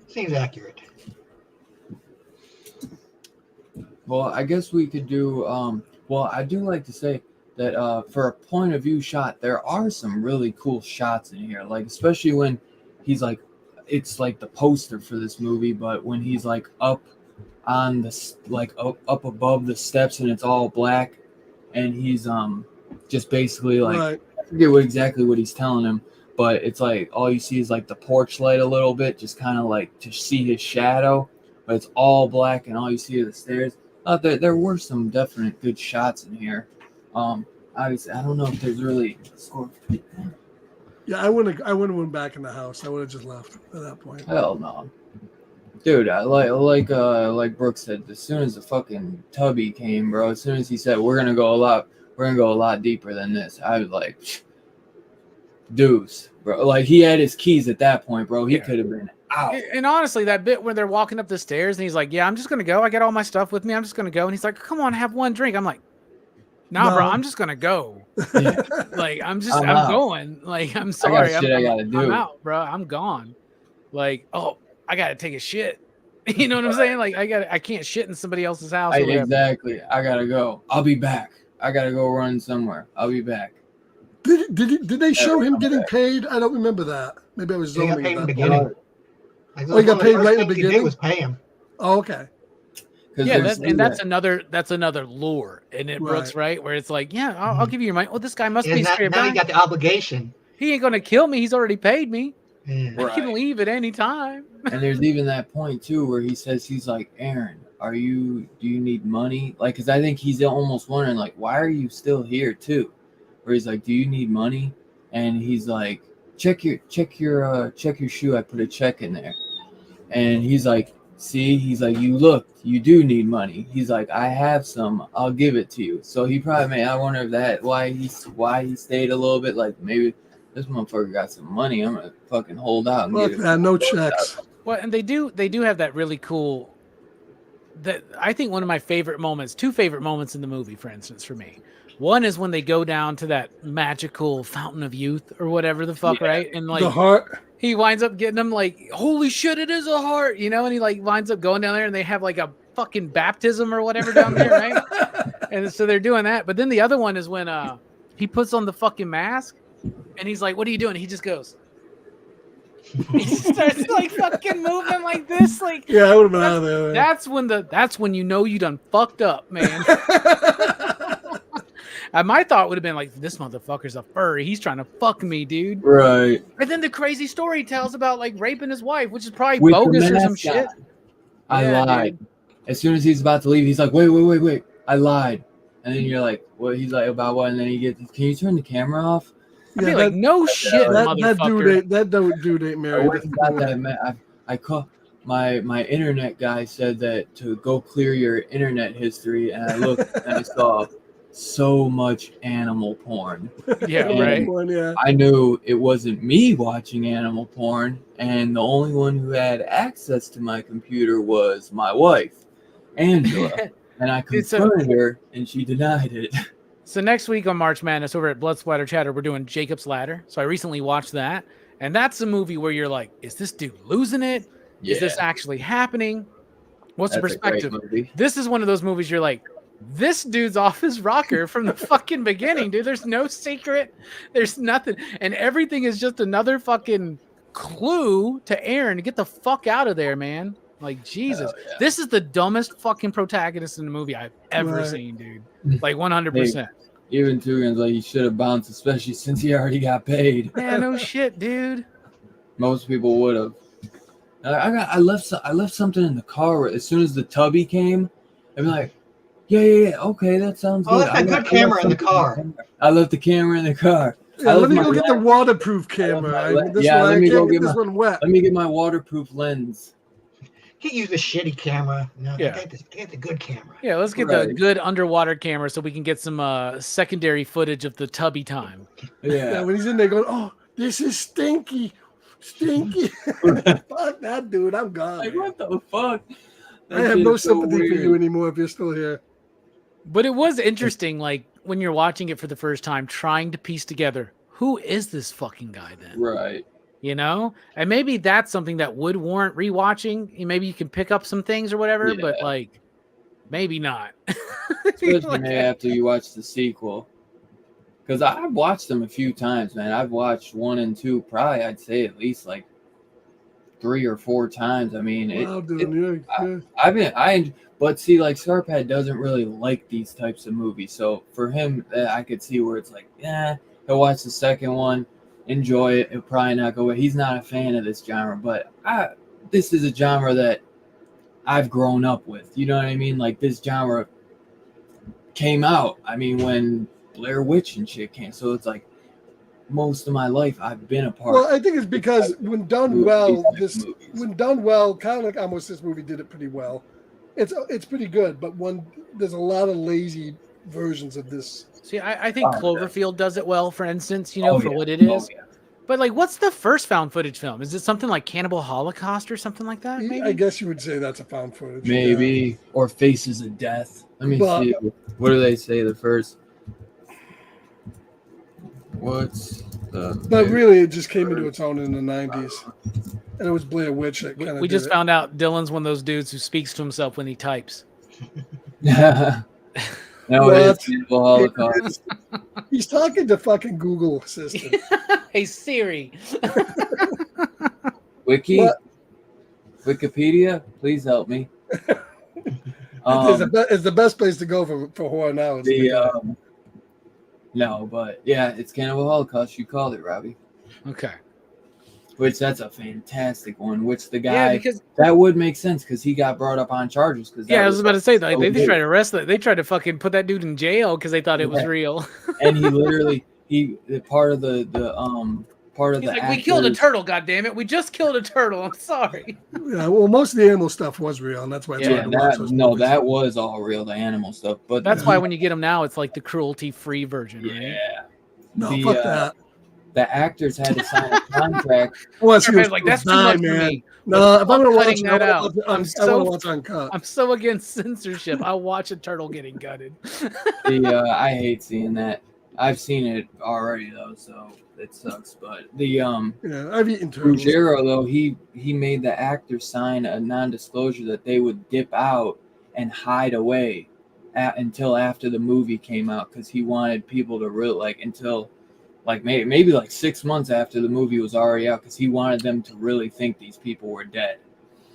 Seems accurate.
Well, I guess we could do. Well, I do like to say that for a point of view shot, there are some really cool shots in here. Like especially when he's like, it's like the poster for this movie, but when he's like up on the up above the steps and it's all black, and he's just basically like. Right. I forget exactly what he's telling him, but it's like all you see is like the porch light a little bit, just kind of like to see his shadow, but it's all black and all you see are the stairs. There were some definite good shots in here. Obviously, I don't know if there's really a score.
Yeah, I wouldn't have went back in the house. I would have just left at that point.
Hell no, dude. I like Brooks said. As soon as the fucking Tubby came, bro. As soon as he said we're gonna go a lot deeper than this, I was like, deuce, bro. Like he had his keys at that point, bro. He could have been out.
And honestly, that bit where they're walking up the stairs and he's like, yeah, I'm just gonna go. I got all my stuff with me. I'm just gonna go. And he's like, come on, have one drink. I'm like, no, bro, I'm just gonna go. Yeah. Like I'm going. Like I'm sorry.
I gotta do.
I'm out, bro. I'm gone. Like, oh, I gotta take a shit. You know what I'm saying? Like I can't shit in somebody else's house.
Exactly. I gotta go. I'll be back. I gotta go run somewhere. I'll be back.
Did they show him getting paid? I don't remember that. Maybe I was zoning.
He got paid in the beginning.
He got paid right in the beginning.
He was pay him.
Oh, okay.
Yeah, that's another lure, isn't it, Brooks? Right, where it's like, yeah, I'll give you your money. Well, this guy must be scared.
Now he got the obligation.
He ain't gonna kill me. He's already paid me.
Yeah.
I can leave at any time.
And there's even that point too where he says, he's like, Aaron, do you need money? Like, because I think he's almost wondering, like, why are you still here too? Where he's like, do you need money? And he's like, check your shoe. I put a check in there. And he's like, see, he's like, you do need money. He's like, I have some, I'll give it to you. So he probably made, I wonder if that why he stayed a little bit, like, maybe this motherfucker got some money. I'm gonna fucking hold out and
Look,
get it.
no checks.
Well, and they do have that really cool. That I think one of my favorite moments, two favorite moments in the movie, for instance, for me. One is when they go down to that magical fountain of youth or whatever the fuck, right? And like
the heart.
He winds up getting them like, holy shit, it is a heart, you know? And he like winds up going down there and they have like a fucking baptism or whatever down there, right? And so they're doing that. But then the other one is when he puts on the fucking mask and he's like, what are you doing? He just goes. He starts like fucking moving like this, like
yeah, I would have been out of there. Man.
That's when you know you done fucked up, man. My thought would have been like, this motherfucker's a furry. He's trying to fuck me, dude.
Right.
And then the crazy story he tells about like raping his wife, which is probably
With
bogus or some shit.
I lied.
Dude.
As soon as he's about to leave, he's like, wait. I lied. And then you're like, what? He's like, about what? And then he gets, can you turn the camera off?
I'd be like, no shit, motherfucker.
That dude ain't married.
I call my internet guy said that to go clear your internet history, and I looked and I saw so much animal porn.
Yeah,
and
right.
Yeah.
I knew it wasn't me watching animal porn, and the only one who had access to my computer was my wife, Angela. And I confronted her, and she denied it.
So next week on March Madness over at Blood Splatter Chatter, we're doing Jacob's Ladder. So I recently watched that, and that's a movie where you're like, is this dude losing it?
Yeah.
Is this actually happening? What's the
That's a great
perspective?
movie.
This is one of those movies you're like, this dude's off his rocker from the fucking beginning, dude. There's no secret. There's nothing. And everything is just another fucking clue to Aaron to get the fuck out of there, man. Like, Jesus.
Yeah.
This is the dumbest fucking protagonist in the movie I've ever seen, dude. Like, 100%.
Even Tugan's like, he should have bounced, especially since he already got paid.
Yeah, no shit, dude.
Most people would have. I left something in the car. As soon as the tubby came, I'd be like, yeah, okay, that sounds good.
Oh, that's a good camera in the car.
I left the camera in the car.
Yeah, let me go get the waterproof camera.
Let me go get
this one wet.
Let me get my waterproof lens.
Can't use a shitty camera. No,
Yeah.
get the good camera.
Yeah, let's get the good underwater camera so we can get some secondary footage of the tubby time.
Yeah, when he's in there going, oh, this is stinky. Fuck that dude, I'm gone.
Like, what the fuck?
I have no sympathy for you anymore if you're still here.
But it was interesting, like, when you're watching it for the first time, trying to piece together, who is this fucking guy then?
Right.
You know? And maybe that's something that would warrant rewatching. Maybe you can pick up some things or whatever, but, like, maybe not.
Especially maybe after you watch the sequel. Because I've watched them a few times, man. I've watched 1 and 2 probably, I'd say, at least, like, 3 or 4 times. I mean, but see, like, Scarpad doesn't really like these types of movies. So for him, I could see where it's like, he'll watch the second one, enjoy it. He'll probably not go. He's not a fan of this genre, but this is a genre that I've grown up with. You know what I mean? Like, this genre came out. I mean, when Blair Witch and shit came, so it's like most of my life I've been a part.
Well, I think it's because when done well, kind of like almost this movie did it pretty well. It's pretty good, but there's a lot of lazy versions of this.
See, I think Cloverfield does it well, for instance, for what it is.
Yeah.
But, like, what's the first found footage film? Is it something like Cannibal Holocaust or something like that? Maybe?
I guess you would say that's a found footage.
Maybe. Or Faces of Death. Let me see. What do they say the first?
But really, it just came into its own in the 90s. And it was Blair Witch that kind of
We just found out Dylan's one of those dudes who speaks to himself when he types.
No, it's Cannibal Holocaust.
He's talking to fucking Google Assistant.
Hey, Siri.
Wikipedia, please help me.
It's the best place to go for horror now.
No, but yeah, it's Cannibal Holocaust. You called it, Robbie.
Okay.
Which that's a fantastic one. Which the
Yeah,
guy
because
that would make sense because he got brought up on charges. Because
I was about to say like,
so
they
big.
tried to arrest that. They tried to fucking put that dude in jail because they thought it was
Yeah.
real.
And he literally part of the part of
He's
the
like, we killed a
actors-
turtle. God damn it, we just killed a turtle. I'm sorry.
Yeah, well, most of the animal stuff was real, and that's why it's
Yeah,
hard to watch those movies.
that was all real, the animal stuff. But
That's why when you get them now, it's like the cruelty-free version, right?
yeah,
No,
the,
fuck that.
the actors had to sign a contract.
I want to see
Everybody's
those
like, that's too
die,
much for
man.
me.
No, if I'm gonna watch
cutting
it, I
that
want
out.
to watch uncut.
I'm so against censorship. I watch a turtle getting gutted.
I hate seeing that. I've seen it already though, so it sucks. But the
Yeah, I've eaten turtles.
Ruggiero though, he made the actors sign a non-disclosure that they would dip out and hide away until after the movie came out because he wanted people to really until maybe 6 months after the movie was already out because he wanted them to really think these people were dead.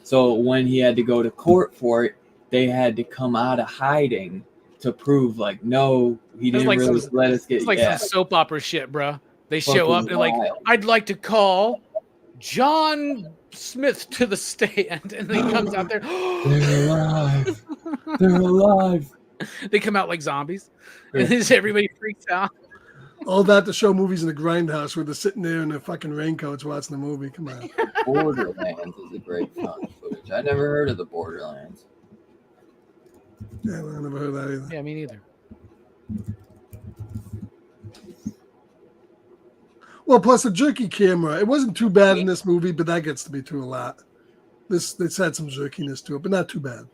So when he had to go to court for it, they had to come out of hiding to prove no, he didn't really let us get.
It's like some soap opera shit, bro. They show up, they're like, I'd like to call John Smith to the stand, and he comes out there.
They're alive. They're alive.
They come out like zombies, and everybody freaks out.
All that to show movies in the grindhouse where they're sitting there in their fucking raincoats watching the movie. Come on.
Borderlands is a great found footage. I never heard of the Borderlands.
Yeah, I never heard that either.
Yeah, me neither.
Well, plus the jerky camera. It wasn't too bad in this movie, but that gets to be too a lot. This had some jerkiness to it, but not too bad.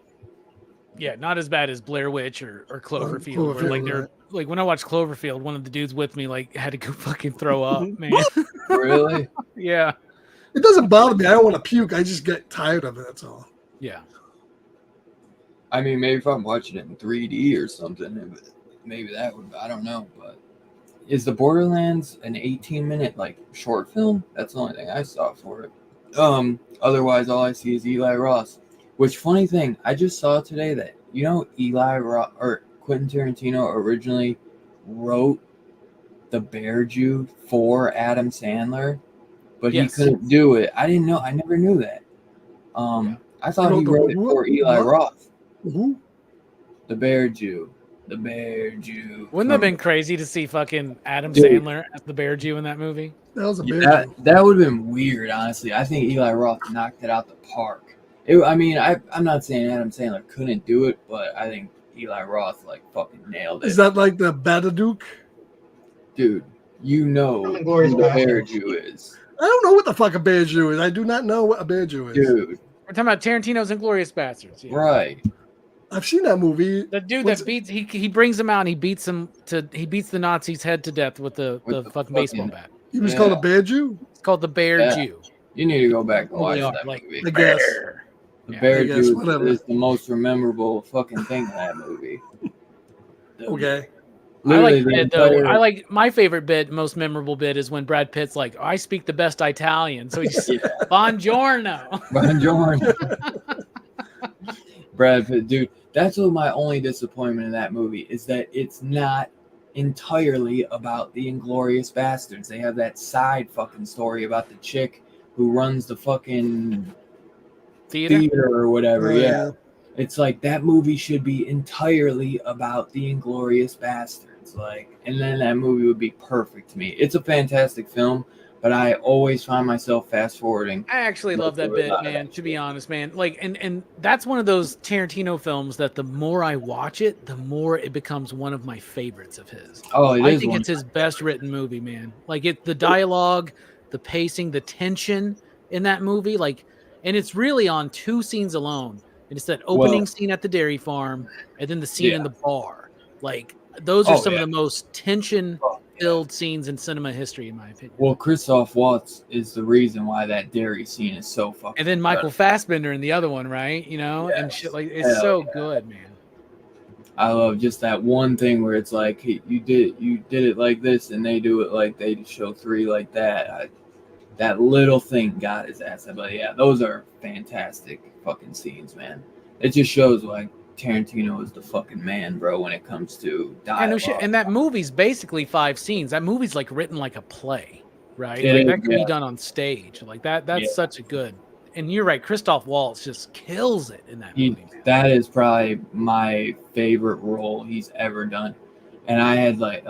Yeah, not as bad as Blair Witch or Cloverfield. Where, they're
right.
like when I watched Cloverfield, one of the dudes with me had to go fucking throw up, man.
Really?
Yeah.
It doesn't bother me. I don't want to puke. I just get tired of it. That's all.
Yeah.
I mean, maybe if I'm watching it in 3D or something, maybe that would. I don't know. But is the Borderlands an 18-minute short film? That's the only thing I saw for it. Otherwise, all I see is Eli Roth. Which funny thing, I just saw today that Eli Roth or Quentin Tarantino originally wrote The Bear Jew for Adam Sandler, but he couldn't do it. I didn't know. I never knew that. I thought he wrote it for Eli Roth.
Who?
The Bear Jew. The Bear Jew.
Wouldn't that have been crazy to see fucking Adam Sandler as the Bear Jew in that movie?
That was a bear.
That would have been weird, honestly. I think Eli Roth knocked it out the park. I'm not saying Adam Sandler couldn't do it, but I think Eli Roth fucking nailed it.
Is that like the Babadook?
Dude, who the Bear Jew is.
I don't know what the fuck a Bear Jew is. I do not know what a Bear Jew is.
Dude.
We're talking about Tarantino's Inglourious Bastards. Yeah.
Right.
I've seen that movie.
The dude that beats he brings him out and he beats the Nazis' head to death with the fucking baseball bat.
He was called a Bear Jew?
It's called the Bear Jew.
You need to go back and watch that movie.
I guess.
The Bear Jew
whatever.
is the most memorable fucking thing in that movie.
Okay.
I like the bit though. I like my favorite bit, most memorable bit is when Brad Pitt's like, I speak the best Italian. So he's Buongiorno.
Buongiorno. Brad Pitt, dude, that's what my only disappointment in that movie is that it's not entirely about the Inglourious Bastards. They have that side fucking story about the chick who runs the fucking theater or whatever. Yeah. It's like that movie should be entirely about the Inglourious Bastards. And then that movie would be perfect to me. It's a fantastic film, but I always find myself fast forwarding.
I actually love that bit, man, to be honest, man. And that's one of those Tarantino films that the more I watch it, the more it becomes one of my favorites of his.
Oh,
I think it's his best written movie, man. The dialogue, the pacing, the tension in that movie, and it's really on two scenes alone. And it's that opening scene at the dairy farm and then the scene in the bar. Those are some of the most tension-filled scenes in cinema history, in my opinion.
Well, Christoph Waltz is the reason why that dairy scene is so fucking.
And then Michael Fassbender in the other one, right? And shit it's so good, man.
I love just that one thing where it's like, hey, you did it like this, and they do it like they show 3 like that. That little thing got his ass. But yeah, those are fantastic fucking scenes, man. It just shows Tarantino is the fucking man, bro, when it comes to dialogue.
And that movie's basically 5 scenes. That movie's written like a play. right? Like that could be done on stage. Like that's such a good. And you're right, Christoph Waltz just kills it in that movie.
That is probably my favorite role he's ever done. And I had like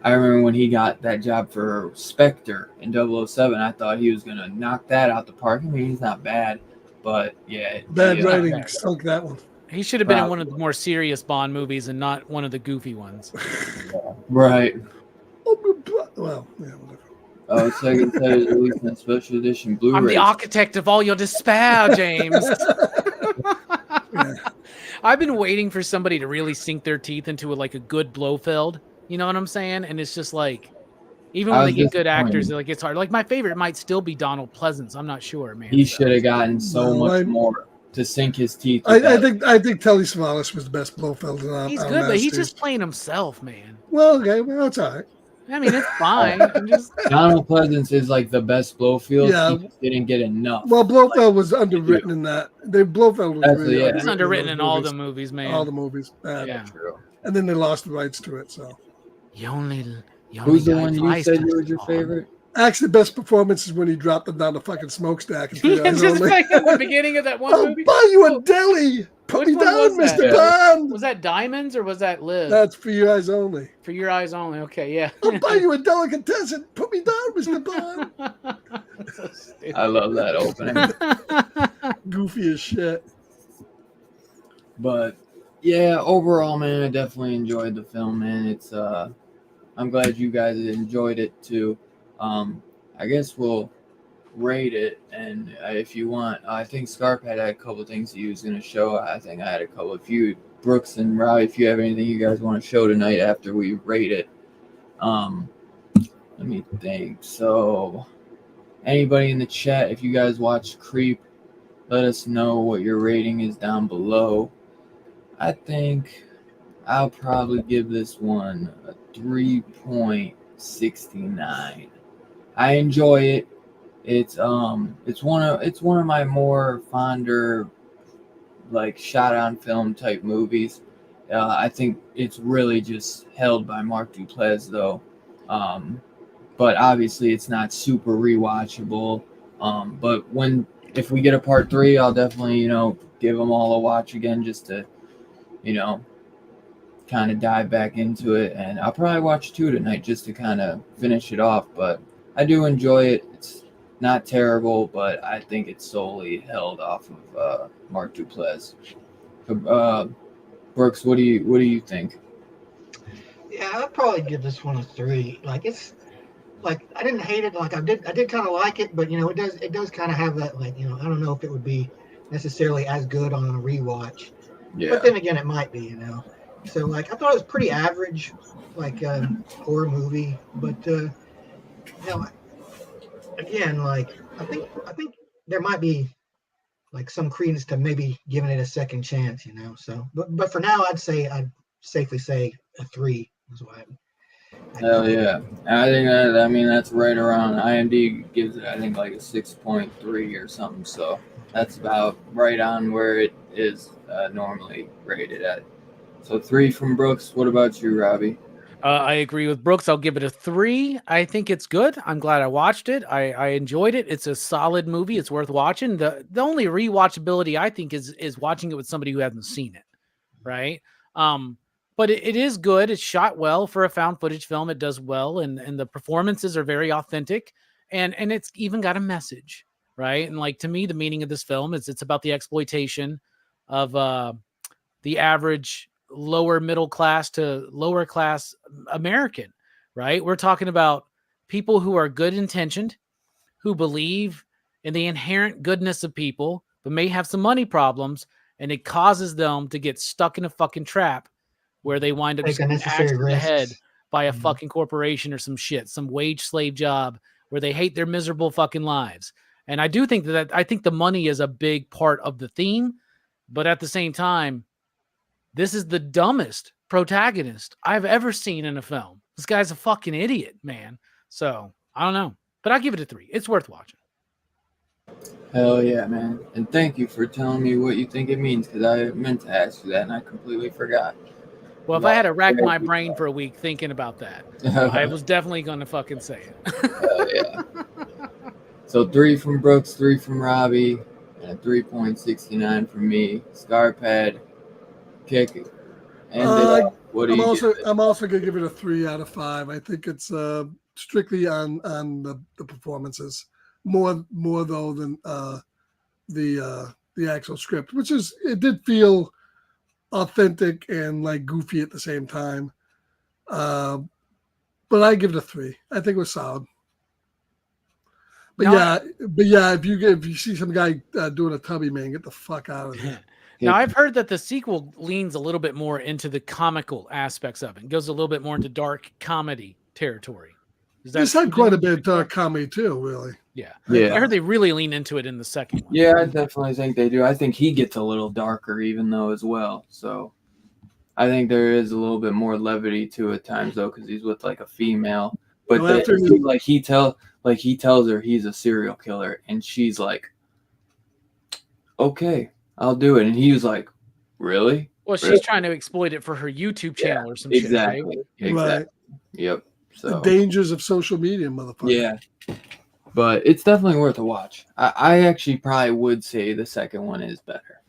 I remember when he got that job for Spectre in 007, I thought he was going to knock that out the park. I mean, he's not bad, but yeah.
Bad writing sunk that one.
He should have been in one of the more serious Bond movies and not one of the goofy ones.
Right.
Well, yeah, whatever.
Oh, second set is released in a special edition Blu-ray.
I'm the architect of all your despair, James.
Yeah.
I've been waiting for somebody to really sink their teeth into a good Blofeld. You know what I'm saying? And it's just like, even when they get good actors, like it's hard. Like my favorite might still be Donald Pleasance. I'm not sure, man.
He should have gotten so much more to sink his teeth.
I think Telly Savalas was the best Blofeld.
He's good, but he's just playing himself, man.
Well, okay, well that's all right.
I mean, it's fine.
Donald Pleasance is like the best Blofeld.
Yeah.
He just didn't get enough.
Well, Blofeld was underwritten in that. Blofeld was really
he's underwritten in all the movies, man.
All the movies.
Yeah.
True.
And then they lost the rights to it, so.
Who's the one you said was your favorite?
Actually, the best performance is when he dropped them down the fucking smokestack.
Just like at the beginning of that one movie.
I'll buy you a deli. Put me down, Mr. Bond.
Was that Diamonds or was that Live?
That's For Your Eyes Only.
For Your Eyes Only. Okay, yeah.
I'll buy you a delicatessen. Put me down, Mr. Bond.
So
I love that opening.
Goofy as shit.
But yeah, overall, man, I definitely enjoyed the film, man. It's I'm glad you guys enjoyed it too. I guess we'll rate it, and if you want, I think Scarp had a couple things he was going to show. I think I had a couple. If you, Brooks and Robbie, if you have anything you guys want to show tonight after we rate it, let me think. So, anybody in the chat, if you guys watch Creep, let us know what your rating is down below. I think I'll probably give this one a 3.69. I enjoy it. It's one of my more fonder shot on film type movies. I think it's really just held by Mark Duplass though. But obviously it's not super rewatchable. But if we get a part 3, I'll definitely, give them all a watch again just to, kind of dive back into it. And I'll probably watch 2 tonight just to kind of finish it off. But I do enjoy it. It's not terrible, but I think it's solely held off of Mark Duplass. Brooks, what do you think?
Yeah, I'd probably give this one a 3. It's I didn't hate it. I did kind of like it, but it does kind of have that I don't know if it would be necessarily as good on a rewatch. Yeah. But then again, it might be. So I thought it was pretty average, horror movie, but again, I think there might be some credence to maybe giving it a second chance, So, but for now, I'd safely say a 3 is what
Hell yeah. I think that's right around. IMDb gives it, I think, a 6.3 or something. So that's about right on where it is normally rated at. So 3 from Brooks. What about you, Robbie?
I agree with Brooks. I'll give it a 3. I think it's good. I'm glad I watched it. I enjoyed it. It's a solid movie. It's worth watching. The only rewatchability I think is watching it with somebody who hasn't seen it, right? But it is good. It's shot well for a found footage film. It does well, and the performances are very authentic, and it's even got a message, right? And to me, the meaning of this film is it's about the exploitation of the average lower middle class to lower class American, right? We're talking about people who are good intentioned, who believe in the inherent goodness of people, but may have some money problems, and it causes them to get stuck in a fucking trap where they wind up just axed to the head by a fucking corporation or some shit, some wage slave job where they hate their miserable fucking lives. And I do think I think the money is a big part of the theme, but at the same time, this is the dumbest protagonist I've ever seen in a film. This guy's a fucking idiot, man. So I don't know, but I'll give it a 3. It's worth watching.
Hell yeah, man. And thank you for telling me what you think it means, because I meant to ask you that and I completely forgot.
Well, if I had to rack my brain for a week thinking about that, I was definitely going to fucking say it.
yeah. So 3 from Brooks, 3 from Robbie, and a 3.69 from me. Scarpad, kick it. And what do
I'm
you
also
give it?
I'm also gonna give it a 3 out of 5. I think it's strictly on the performances more though than the actual script, which is it did feel authentic and like goofy at the same time. But I give it a 3. I think it was solid. But
No,
yeah, if you see some guy doing a tubby, man, get the fuck out of here.
Now, I've heard that the sequel leans a little bit more into the comical aspects of it. It goes a little bit more into dark comedy territory.
It's had quite a bit of dark comedy too, really.
Yeah.
Yeah.
I heard they really lean into it in the second one.
Yeah, I definitely think they do. I think he gets a little darker even though as well. So I think there is a little bit more levity to it at times though, because he's with like a female. But he tells her he's a serial killer, and she's like, "Okay, I'll do it." And he was like, "Really?"
Well, she's trying to exploit it for her YouTube channel or some shit, right?
Exactly.
Right.
Yep. So
the dangers of social media, motherfucker.
Yeah. But it's definitely worth a watch. I actually probably would say the second one is better,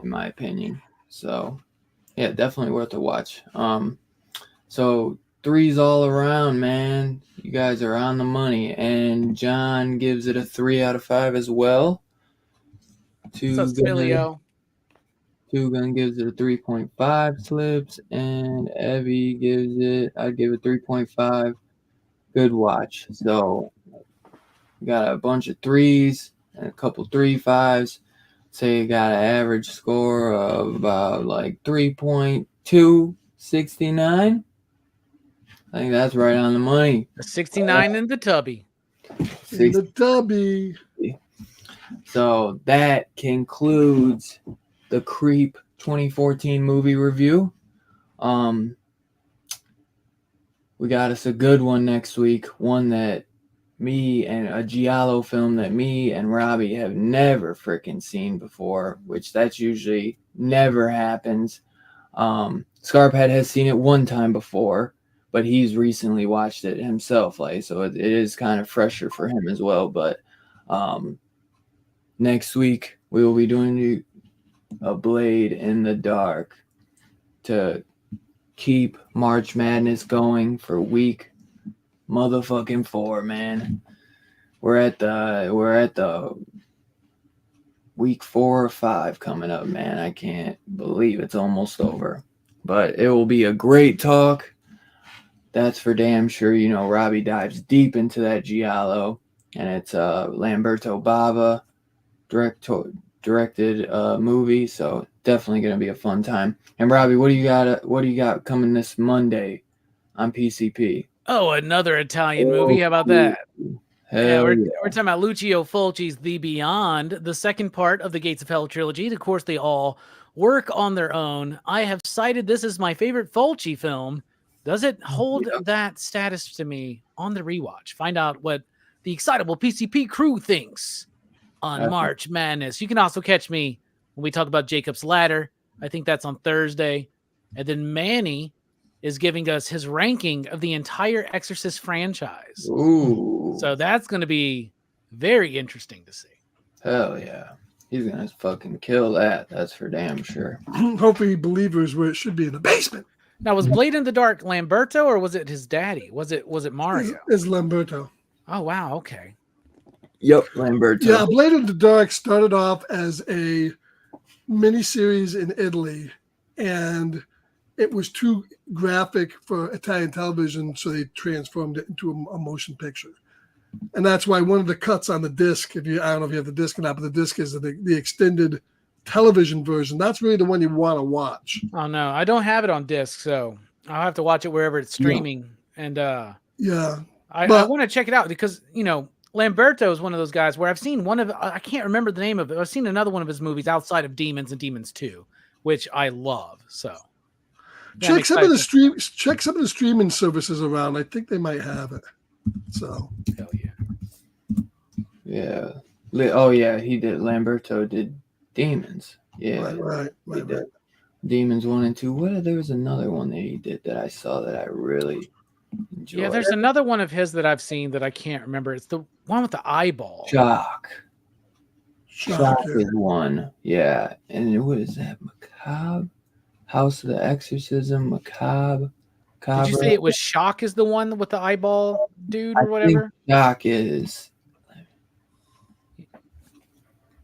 in my opinion. So yeah, definitely worth a watch. So 3s all around, man. You guys are on the money, and John gives it a 3 out of 5 as well. Two Gun gives it a 3.5 slips, and Evie gives it, I'd give it 3.5. Good watch. So you got a bunch of 3s and a couple 3.5s. Say you got an average score of about like 3.269. I think that's right on the money.
69 in the tubby.
In the tubby.
So that concludes the Creep 2014 movie review. We got us a good one next week. One that a Giallo film that me and Robbie have never freaking seen before, which that's usually never happens. Scarphead has seen it one time before, but he's recently watched it himself, so it is kind of fresher for him as well. But next week we will be doing a Blade in the Dark to keep March Madness going for week motherfucking 4, man. We're at the week 4 or 5 coming up, man. I can't believe it's almost over. But it will be a great talk. That's for damn sure. Robbie dives deep into that Giallo, and it's Lamberto Bava directed movie, so definitely going to be a fun time. And Robbie, what do you got coming this Monday on PCP?
Oh, another Italian movie. How about that?
We're
talking about Lucio Fulci's The Beyond, the second part of the Gates of Hell trilogy. Of course, they all work on their own. I have cited this as my favorite Fulci film. Does it hold that status to me on the rewatch? Find out what the excitable PCP crew thinks on March Madness. You can also catch me when we talk about Jacob's Ladder. I think that's on Thursday. And then Manny is giving us his ranking of the entire Exorcist franchise.
Ooh.
So that's going to be very interesting to see.
Hell yeah. He's going to fucking kill that. That's for damn sure.
Hopefully Believers where it should be in the basement.
Now, was Blade in the Dark Lamberto or was it his daddy? Was it Mario?
It's Lamberto.
Oh, wow. Okay.
Yep, Lamberto.
Yeah, Blade in the Dark started off as a miniseries in Italy, and it was too graphic for Italian television, so they transformed it into a motion picture. And that's why one of the cuts on the disc, I don't know if you have the disc or not, but the disc is the extended television version. That's really the one you want to watch.
Oh, no, I don't have it on disc, so I'll have to watch it wherever it's streaming. Yeah. And I want to check it out because, Lamberto is one of those guys where I've seen I can't remember the name of it. I've seen another one of his movies outside of Demons and Demons 2, which I love. So
check some of the streaming services around. I think they might have it. So
hell yeah.
Yeah. Oh yeah, he did. Lamberto did Demons. Yeah.
Right.
Demons 1 and 2. There was another one that he did that I saw that I really enjoy.
Yeah, there's another one of his that I've seen that I can't remember. It's the one with the eyeball.
Shock
Shock, yeah.
is one. Yeah. And what is that? Macabre? House of the Exorcism? Macabre?
Did you say it was Shock is the one with the eyeball dude or whatever?
Shock is.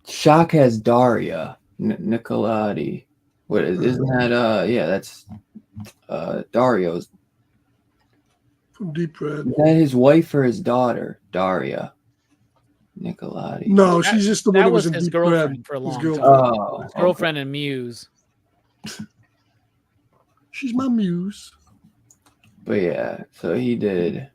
Shock has Daria Nicolodi. What is? Isn't that? Yeah, that's Dario's.
From Deep Red.
Is that his wife or his daughter? Daria Nicolodi.
No, she's just the one that was in
his
Deep
girlfriend
Red.
for a long
His
time.
Oh,
His girlfriend in Muse.
She's my muse.
But yeah, so he did.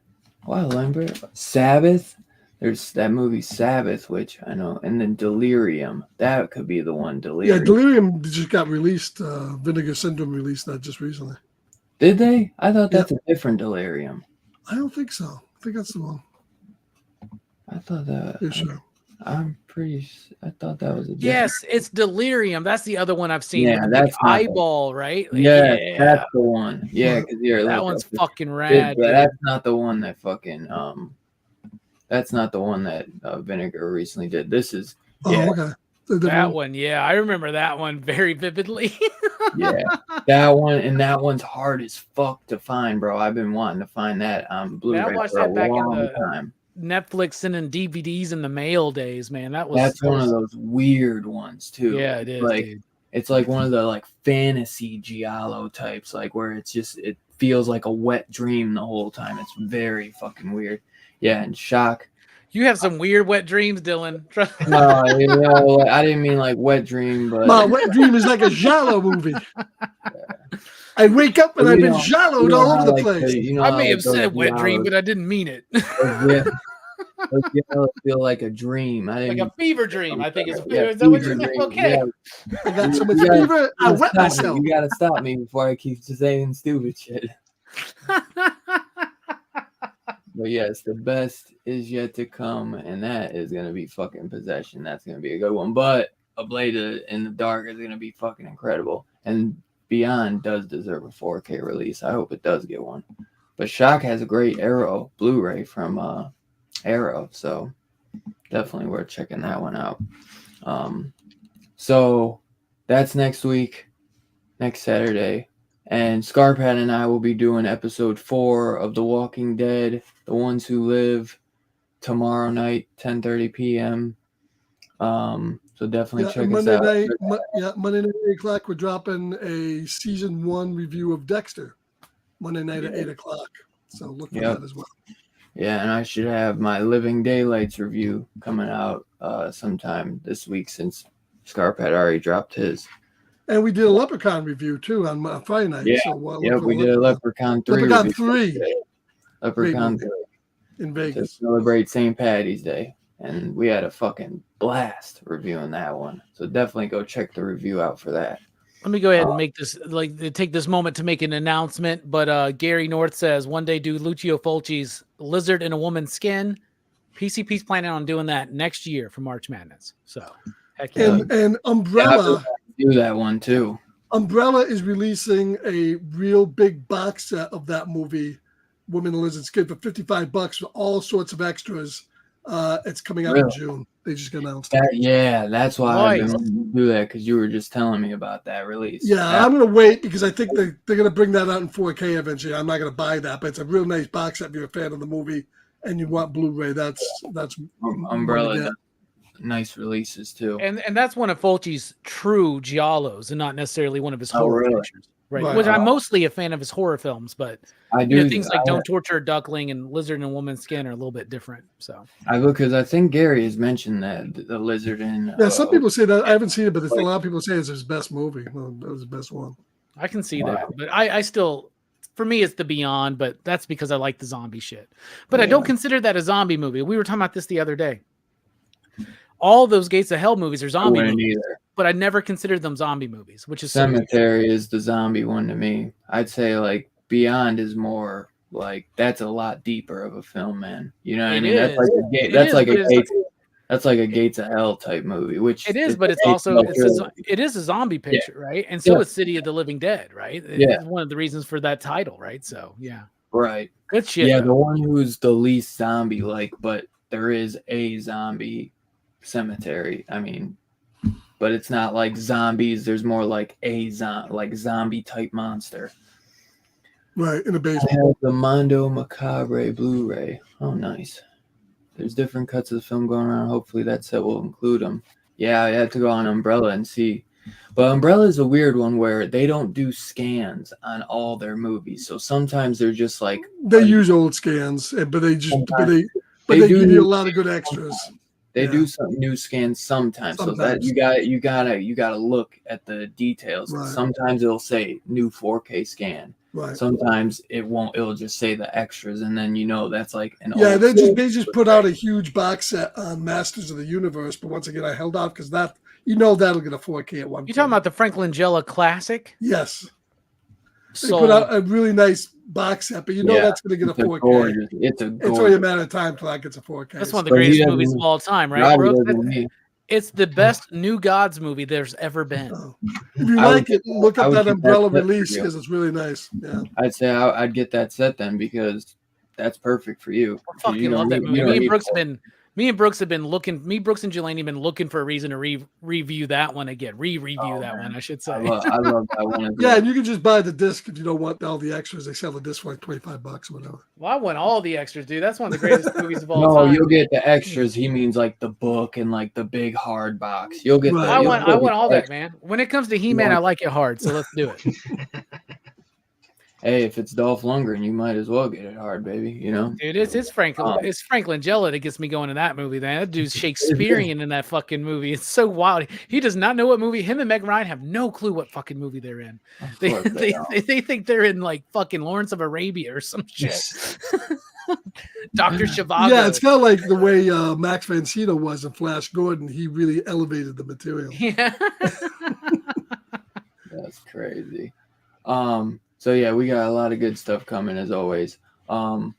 Wow, Lambert. Sabbath. There's that movie Sabbath, which I know, and then Delirium. That could be the one. Delirium.
Yeah, Delirium just got released. Vinegar Syndrome released that just recently.
Did they? I thought that's a different Delirium.
I don't think so. I think that's the one.
I thought that.
Yeah, sure.
I'm pretty. I thought that was a different.
Yes, it's Delirium. That's the other one I've seen.
Yeah,
with the
that's
big eyeball, right?
Yeah, that's the one. Yeah, because
that one's fucking rad.
But that's not the one that fucking That's not the one that Vinegar recently did. This is
okay.
That one, yeah, I remember that one very vividly.
Yeah, that one, and that one's hard as fuck to find, bro. I've been wanting to find that on Blu-ray
I watched
for
that
a
back in
long
the
time.
Netflix sending DVDs in the mail days, man.
That's one of those weird ones too.
Yeah, it is.
Like
dude.
it's like one of the like fantasy giallo types, like where it's just it feels like a wet dream the whole time. It's very fucking weird. Yeah, and Shock.
You have some weird wet dreams, Dylan.
No, you know, I didn't mean like wet dream, but
my wet dream is like a giallo movie. I wake up and I've been gialloed all over the place.
I may have said wet dream, but I didn't mean it.
Those feel like a dream.
Like a fever dream. I think it's
is
that what you meant? Okay.
Yeah.
I got so much fever, I wet myself.
You gotta stop me before I keep saying stupid shit. But yes, the best is yet to come, and that is gonna be fucking Possession. That's gonna be a good one. But A Blade in the Dark is gonna be fucking incredible. And Beyond does deserve a 4K release. I hope it does get one. But Shock has a great Arrow Blu-ray from Arrow, so definitely worth checking that one out. So that's next week, next Saturday. And Scarpad and I will be doing episode 4 of The Walking Dead, The Ones Who Live, tomorrow night, 10:30 p.m. So definitely check us out.
Monday night at 8 o'clock, we're dropping a season 1 review of Dexter. Monday night at 8 o'clock. So look for that as well.
Yeah, and I should have my Living Daylights review coming out sometime this week since Scarpad already dropped his.
And we did a Leprechaun review too on Friday night.
Yeah,
so,
we did a Leprechaun 3.
Leprechaun 3.
Leprechaun 3.
In Vegas.
To celebrate St. Patty's Day. And we had a fucking blast reviewing that one. So definitely go check the review out for that.
Let me go ahead and make this, take this moment to make an announcement. But Gary North says, one day do Lucio Fulci's Lizard in a Woman's Skin. PCP's planning on doing that next year for March Madness. So, heck yeah.
And Umbrella.
Do that one too.
Umbrella is releasing a real big box set of that movie, Woman in a Lizard Skin, for $55 with all sorts of extras. It's coming out in June. They just announced it.
Yeah, that's why I've been wanting to do that, because you were just telling me about that release.
Yeah, I'm going to wait because I think they're going to bring that out in 4K eventually. I'm not going to buy that, but it's a real nice box set if you're a fan of the movie and you want Blu-ray. That's
Umbrella. Nice releases too.
And that's one of Fulci's true giallos and not necessarily one of his horror pictures. Right. Which I'm mostly a fan of his horror films, but I do things like Don't Torture a Duckling and Lizard in a Woman's Skin are a little bit different. So
because I think Gary has mentioned that the Lizard in
some people say that. I haven't seen it, but a lot of people say it's his best movie. Well, that was the best one.
I can see that, but I still, for me, it's the Beyond, but that's because I like the zombie shit. But I don't consider that a zombie movie. We were talking about this the other day. All those Gates of Hell movies are zombie movies, but I never considered them zombie movies, which is
Cemetery is the zombie one to me. I'd say like Beyond is more like that's a lot deeper of a film, man. You know what I mean? That's like a Gates of Hell type movie, which
it is, but it's also it is a zombie picture, right? And so is City of the Living Dead, right? It's one of the reasons for that title, right? So
Right.
Good shit.
Yeah,
though.
the one who's the least zombie-like, but there is a zombie cemetery. I mean, but it's not like zombies. There's more like a zombie type monster.
Right, in the
I
basement.
have the Mondo Macabre Blu-ray. Oh, nice. There's different cuts of the film going around. Hopefully that set will include them. Yeah, I had to go on Umbrella and see. But Umbrella is a weird one where they don't do scans on all their movies. So sometimes they're just like
They use old scans, but they
Sometimes
they
do
give you a
new
lot of good
scans
extras.
sometimes. They
Yeah.
do some new scans sometimes. So that you gotta look at the details.
Right.
Sometimes it'll say new 4K scan.
Right.
Sometimes it won't. It'll just say the extras, and then that's like an
Yeah,
old
they just put out a huge box set on Masters of the Universe, but once again I held out because that'll get a 4K at one.
You talking about the Frank Langella Classic?
Yes. They
So
put out a really nice box set, but that's going to get a 4K.
It's
only a matter of time till that gets a 4K.
that's one of the greatest movies of all time, right, bro? It's the best New Gods movie there's ever been.
If you like it, look up that Umbrella release because it's really nice. Yeah,
I'd say I'd get that set then because that's perfect for you.
I fucking love that movie. Me and Brooks have been looking. Brooks and Jelani have been looking for a reason to review that one again. Review that one, I should say.
I love that one.
Yeah, and you can just buy the disc if you don't want all the extras. They sell the disc for like $25 or whatever.
Well, I want all the extras, dude. That's one of the greatest movies of all time.
No, you'll get the extras. He means like the book and like the big hard box. You'll get.
Right.
I want all that, man. When it comes to He-Man, I like it hard, so let's do it.
Hey, if it's Dolph Lundgren, you might as well get it hard, baby. Dude,
it's Frank Langella that gets me going in that movie. That dude's Shakespearean in that fucking movie. It's so wild. He does not know what movie. Him and Meg Ryan have no clue what fucking movie they're in. They think they're in like fucking Lawrence of Arabia or some shit. Dr. Zhivago.
Yeah, it's kind of like the way Max von Sydow was in Flash Gordon. He really elevated the material.
Yeah.
That's crazy. So yeah, we got a lot of good stuff coming as always.
Not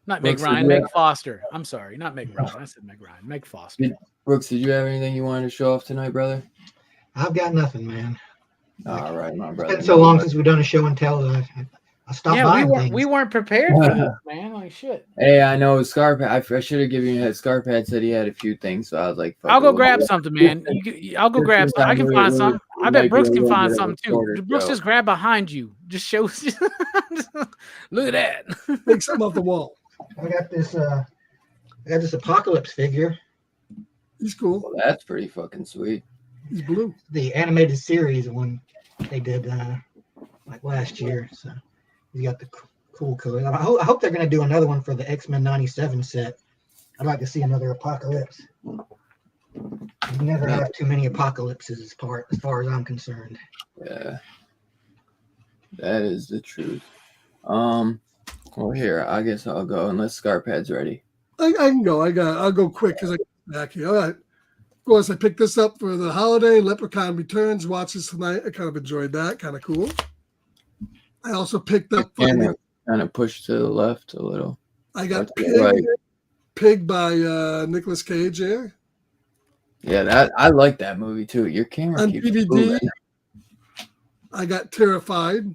Meg Ryan, Meg Foster. I'm sorry, not Meg Ryan. I said Meg Ryan, Meg Foster.
Brooks, did you have anything you wanted to show off tonight, brother?
I've got nothing, man.
All right, my brother.
It's been so long since we've done a show and tell. I stopped by.
We weren't prepared for this, man. Like shit.
Hey, I know Scarpad. I should have given you a Scarpad said he had a few things, so I was like,
I'll go grab something, man. I'll go grab something. I can find something. I bet Brooks can find something too. Brooks just grab behind you. Just shows. Look at that.
Take something off the wall.
I got this Apocalypse figure.
He's cool.
Well, that's pretty fucking sweet.
He's blue.
The animated series one they did like last year. So he's got the cool color. I hope they're going to do another one for the X-Men 97 set. I'd like to see another Apocalypse. You never have too many apocalypses as far as I'm concerned.
Yeah, that is the truth. Well, here, I guess I'll go unless Scarpad's ready.
I can go. I'll go quick because I get back here. All right. Of course, I picked this up for the holiday. Leprechaun Returns. Watch this tonight. I kind of enjoyed that. Kind of cool. I also picked up.
Kind of push to the left a little.
I got
right.
Pig by Nicolas Cage here.
Yeah, I like that movie too. Your camera
on
keeps
DVD.
moving.
I got Terrified.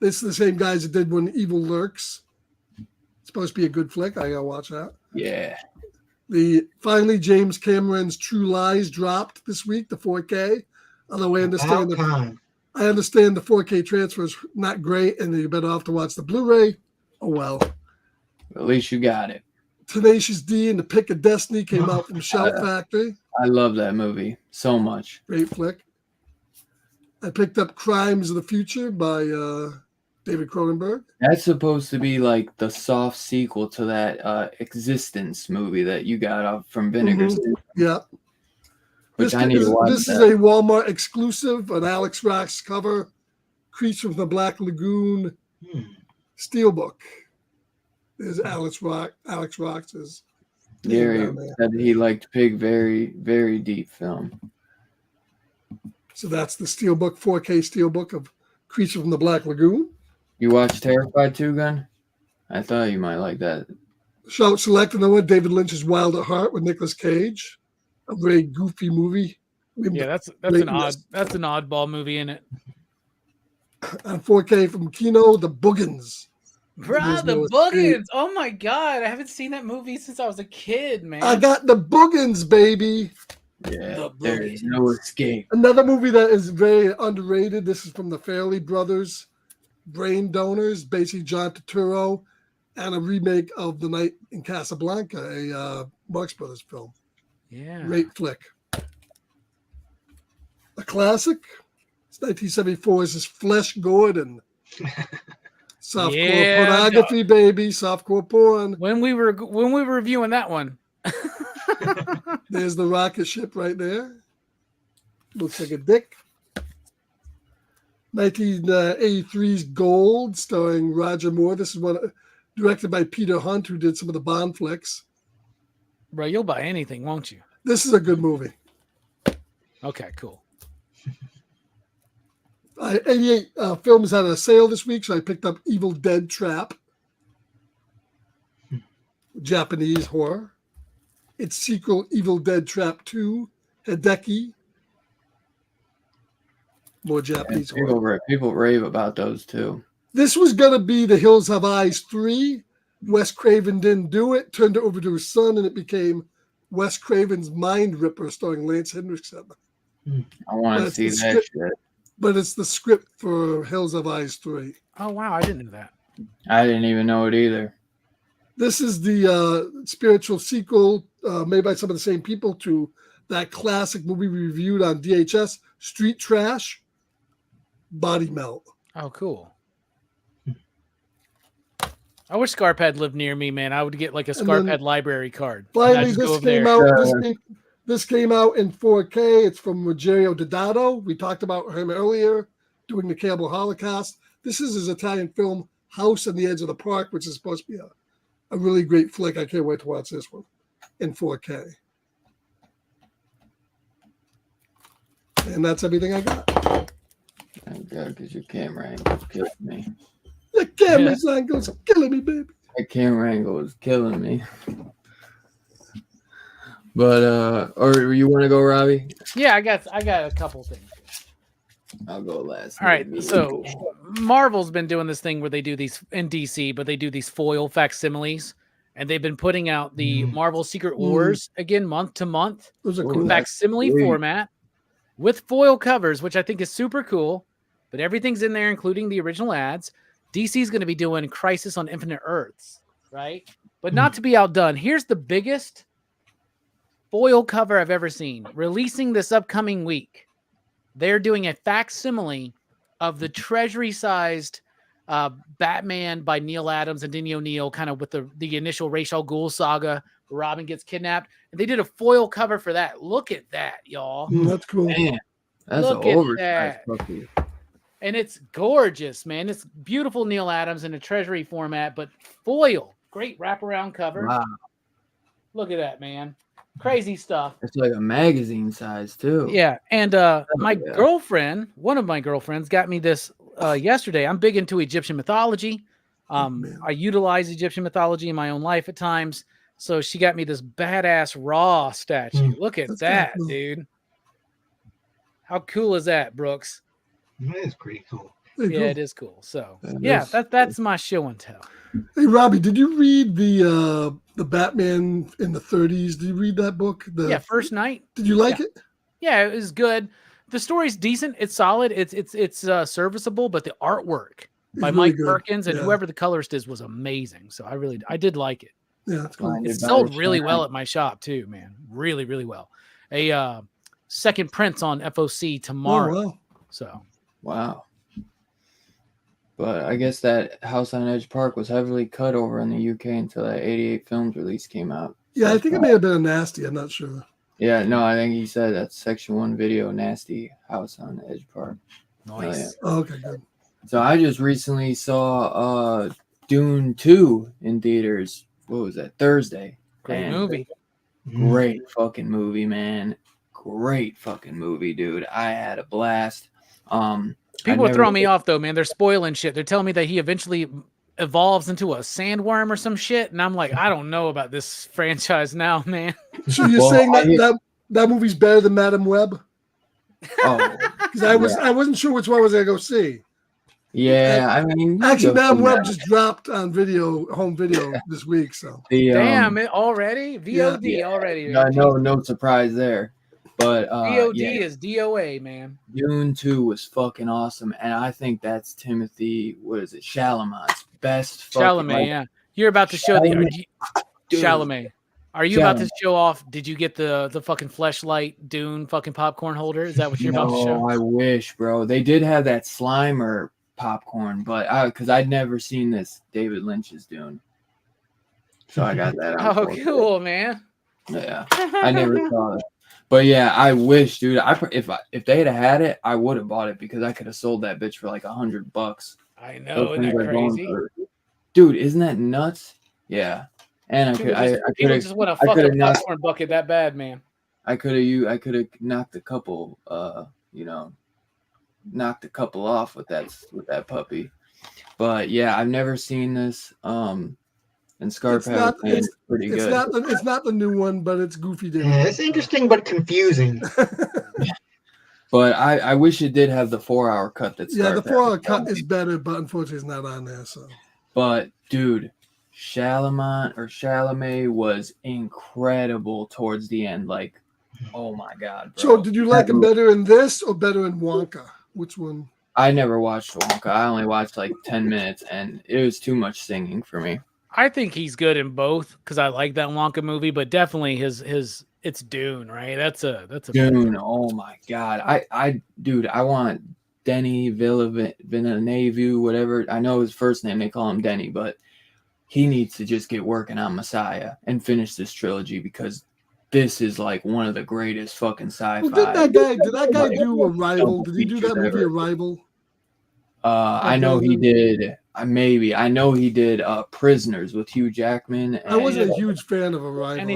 This is the same guys that did When Evil Lurks. It's supposed to be a good flick. I gotta watch that.
Yeah.
Finally James Cameron's True Lies dropped this week, the 4K. Although I understand the 4K transfer is not great, and you're better off to watch the Blu-ray. Oh well.
At least you got it.
Tenacious D and The Pick of Destiny came out from Shout Factory.
I love that movie so much.
Great flick. I picked up Crimes of the Future by David Cronenberg.
That's supposed to be like the soft sequel to that Existence movie that you got off from Vinegar.
Yeah.
Which I need to watch.
This is a Walmart exclusive, an Alex Ross cover. Creature from the Black Lagoon Steelbook. There's Alex Ross is.
Gary said he liked Pig. Very, very deep film.
So that's the Steelbook, 4K Steelbook of Creature from the Black Lagoon.
You watched Terrified 2, Gun? I thought you might like that.
Select another one, David Lynch's Wild at Heart with Nicolas Cage. A very goofy movie.
Yeah, that's an oddball movie, isn't it?
On 4K from Kino, The Boogans.
Bruh, the Boogans. Oh my god, I haven't seen that movie since I was a kid, man.
I got the Boogans, baby.
Yeah, there is no escape.
Another movie that is very underrated. This is from the Farrelly brothers, Brain Donors, basically John Turturro, and a remake of The Night in Casablanca, a Marx Brothers film.
Yeah.
Great flick. A classic. It's 1974's is Flesh Gordon. Softcore pornography, baby. Softcore porn.
When we were reviewing that one.
There's the rocket ship right there. Looks like a dick. 1983's Gold, starring Roger Moore. This is one directed by Peter Hunt, who did some of the Bond flicks.
Bro, you'll buy anything, won't you?
This is a good movie.
Okay, cool.
88 films had a sale this week, so I picked up Evil Dead Trap. Japanese horror. Its sequel, Evil Dead Trap 2, Hideki. More Japanese horror.
People rave about those too.
This was going to be The Hills Have Eyes 3. Wes Craven didn't do it, turned it over to his son, and it became Wes Craven's Mind Ripper, starring Lance Henriksen.
I want to see that shit.
But it's the script for Hills Have Eyes 3.
Oh, wow. I didn't know that.
I didn't even know it either.
This is the spiritual sequel made by some of the same people to that classic movie we reviewed on DHS, Street Trash, Body Melt.
Oh, cool. I wish Scarpad lived near me, man. I would get like a Scarpad library card.
Finally, this came out in 4K. It's from Rogério Deodato. We talked about him earlier doing the Cannibal Holocaust. This is his Italian film, House on the Edge of the Park, which is supposed to be a really great flick. I can't wait to watch this one in 4K. And that's everything I got.
Thank God, because your camera angle's killing me.
The camera's angle's killing me, baby.
That camera angle is killing me. But or you want to go, Robbie?
Yeah, I got a couple things.
I'll go last.
All right, so Marvel's been doing this thing where they do these in DC, but they do these foil facsimiles, and they've been putting out the Marvel Secret Wars again month to month.
Those are cool.
Facsimile format with foil covers, which I think is super cool. But everything's in there, including the original ads. DC's going to be doing Crisis on Infinite Earths, right? But not to be outdone, here's the biggest foil cover I've ever seen. Releasing this upcoming week, they're doing a facsimile of the treasury-sized Batman by Neil Adams and Denny O'Neil, kind of with the initial Ra's al Ghul saga. Robin gets kidnapped, and they did a foil cover for that. Look at that, y'all.
That's cool.
Man, that's
Look
an
at
oversized
that.
puppy.
And it's gorgeous, man. It's beautiful Neil Adams in a treasury format, but foil. Great wraparound cover.
Wow.
Look at that, man. Crazy stuff.
It's like a magazine size too.
Yeah. And my girlfriend, one of my girlfriends, got me this yesterday. I'm big into Egyptian mythology. I utilize Egyptian mythology in my own life at times. So she got me this badass Ra statue. Look at that, cool, dude. How cool is that, Brooks?
That is pretty cool.
Yeah, it is cool. So yeah, that's my show and tell.
Hey Robbie, did you read the Batman in the 30s? Did you read that book?
First Night.
Did you like it?
Yeah, it was good. The story's decent. It's solid. It's serviceable, but the artwork by Mike Perkins and whoever the colorist is was amazing. So I did like it.
Yeah, that's cool.
It sold really well at my shop too, man. Really, really well. A second prints on FOC tomorrow.
Oh, wow.
So
wow. But I guess that House on Edge Park was heavily cut over in the UK until that 88 Films release came out.
Yeah, I think it may have been a nasty. I'm not sure.
Yeah, no, I think he said that's Section 1 video nasty House on Edge Park.
Nice.
Oh, okay, good.
So I just recently saw Dune 2 in theaters. What was that? Thursday.
Great movie.
Great fucking movie, man. Great fucking movie, dude. I had a blast.
People are throwing me off though, man. They're spoiling shit. They're telling me that he eventually evolves into a sandworm or some shit, and I'm like, I don't know about this franchise now, man.
So you're saying that movie's better than Madam Web?
Oh,
because I wasn't sure which one was I go see.
Yeah, I mean,
Actually,
good for
Madam Web
them.
just dropped on home video this week. So
The
Damn it already. VOD
yeah,
already.
no surprise there. But
VOD
yeah,
is DOA, man.
Dune 2 was fucking awesome, and I think that's Timothy. What is it? Chalamet's best fucking.
Chalamet, yeah. You're about to show
Chalamet, dude,
Chalamet. Are you about to
Chalamet.
show off? Did you get the fucking fleshlight Dune fucking popcorn holder? Is that what you're about to show?
No, I wish, bro. They did have that Slimer popcorn, but because I'd never seen this David Lynch's Dune, so I got that.
Oh, cool, man.
Yeah, I never saw it. But yeah, I wish, dude. If they had it, I would have bought it because I could have sold that bitch for like $100.
I know, isn't that crazy?
Dude, isn't that nuts? Yeah, and
people just want to fuck a popcorn bucket that bad, man.
I could have knocked a couple, knocked a couple off with that puppy. But yeah, I've never seen this. And Scarphead is pretty good.
It's not the new one, but it's goofy.
Yeah, it's interesting but confusing.
But I wish it did have the 4-hour cut. The
4-hour cut is better, but unfortunately, it's not on there. So,
but dude, Chalamet was incredible towards the end. Like, oh my god, bro.
So, did you like him better in this or better in Wonka? Which one?
I never watched Wonka. I only watched like 10 minutes, and it was too much singing for me.
I think he's good in both because I like that Wonka movie, but definitely his it's Dune, right? That's a
Dune. Oh my god, I want Denny Villeneuve, whatever. I know his first name, they call him Denny, but he needs to just get working on Messiah and finish this trilogy because this is like one of the greatest fucking sci-fi.
Well, did that guy do Arrival? Did he do that movie Arrival?
I know he did. Maybe I know he did Prisoners with Hugh Jackman.
I wasn't a huge fan of Arrival.
And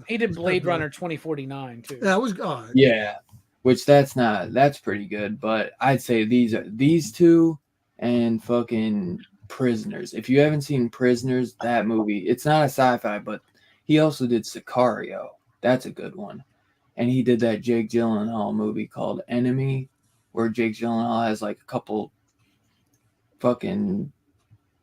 he did Blade Runner 2049 too.
Yeah, it was good.
Yeah, which that's pretty good. But I'd say these two and fucking Prisoners. If you haven't seen Prisoners, that movie, it's not a sci-fi, but he also did Sicario. That's a good one. And he did that Jake Gyllenhaal movie called Enemy, where Jake Gyllenhaal has like a couple fucking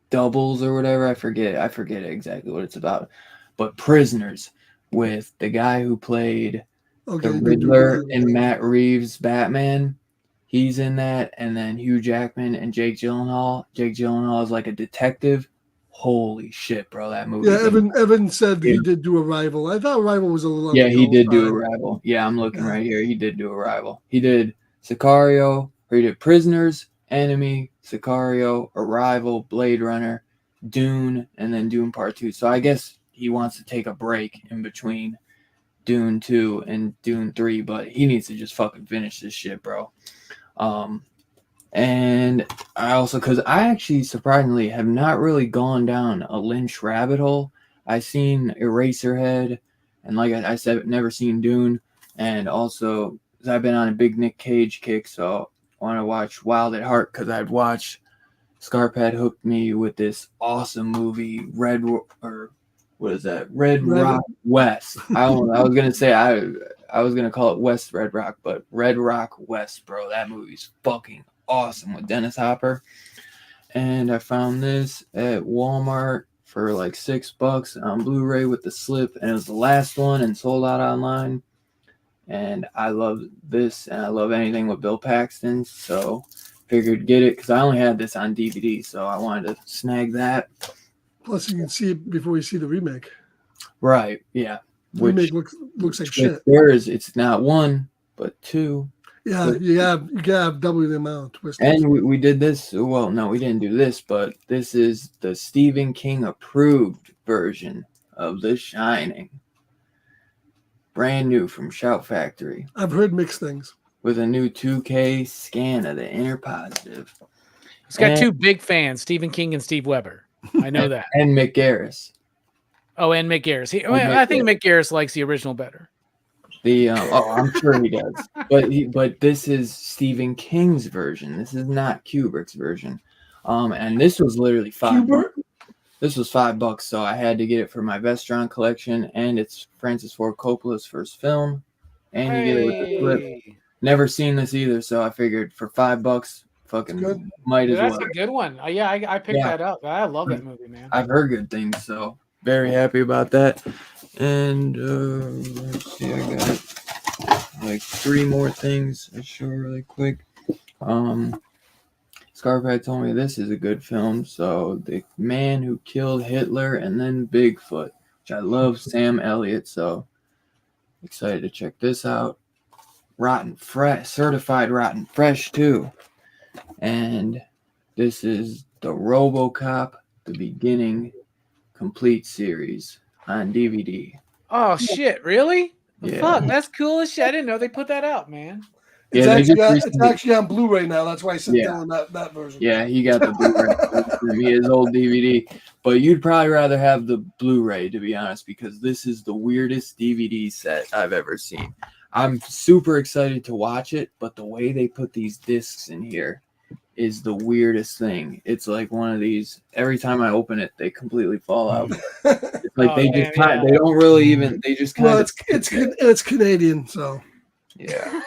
doubles or whatever. I forget exactly what it's about. But Prisoners with the guy who played the Riddler in Matt Reeves' Batman. He's in that, and then Hugh Jackman and Jake Gyllenhaal. Jake Gyllenhaal is like a detective. Holy shit, bro! That movie.
Yeah, Evan said he did do Arrival. I thought Arrival was a little.
Yeah, he did do Arrival. Yeah, I'm looking right here. He did do Arrival. He did Sicario, or he did Prisoners, Enemy, Sicario, Arrival, Blade Runner, Dune, and then Dune Part 2. So I guess he wants to take a break in between Dune 2 and Dune 3, but he needs to just fucking finish this shit, bro. And I also, because I actually surprisingly have not really gone down a Lynch rabbit hole. I've seen Eraserhead, and like I said, never seen Dune, and also I've been on a big Nick Cage kick, so I want to watch Wild at Heart because I'd watched Scarp had hooked me with this awesome movie, Red Rock West. I was gonna say I was gonna call it West Red Rock, but Red Rock West, bro. That movie's fucking awesome with Dennis Hopper. And I found this at Walmart for like $6 on Blu-ray with the slip, and it was the last one and sold out online. And I love this, and I love anything with Bill Paxton, so figured get it because I only had this on DVD, so I wanted to snag that.
Plus, you can see it before you see the remake.
Right? Yeah.
Remake looks like shit.
It's not one, but two.
Yeah, you gotta have double the amount.
And we did this. Well, no, we didn't do this, but this is the Stephen King approved version of The Shining. Brand new from Shout Factory.
I've heard mixed things.
With a new 2K scan of the inner positive.
It's got two big fans, Stephen King and Steve Weber. I know that.
And Mick Garris.
Oh, and Mick Garris. I think Mick Garris likes the original better.
I'm sure he does. But this is Stephen King's version. This is not Kubrick's version. And this was literally $5. This was $5, so I had to get it for my Vestron collection, and it's Francis Ford Coppola's first film, and you get it with the clip. Never seen this either, so I figured for $5, fucking might as
That's
well.
a good one. Yeah, I picked that up. I love that movie, man.
I've heard good things, so very happy about that. And let's see, I got like 3 more things I show really quick. Scarphead told me this is a good film. So The Man Who Killed Hitler and Then Bigfoot, which I love Sam Elliott, so excited to check this out. Rotten Fresh, certified Rotten Fresh too. And this is the RoboCop, the beginning complete series on DVD.
Oh shit, really?
Yeah.
Fuck, that's cool as shit. I didn't know they put that out, man.
It's actually on Blu-ray now. That's why I sent Dylan that version.
Yeah, he got the Blu-ray. His old DVD. But you'd probably rather have the Blu-ray, to be honest, because this is the weirdest DVD set I've ever seen. I'm super excited to watch it, but the way they put these discs in here is the weirdest thing. It's like one of these, every time I open it, they completely fall out. It's like they don't really even, they just kind of.
It's Canadian, so.
Yeah.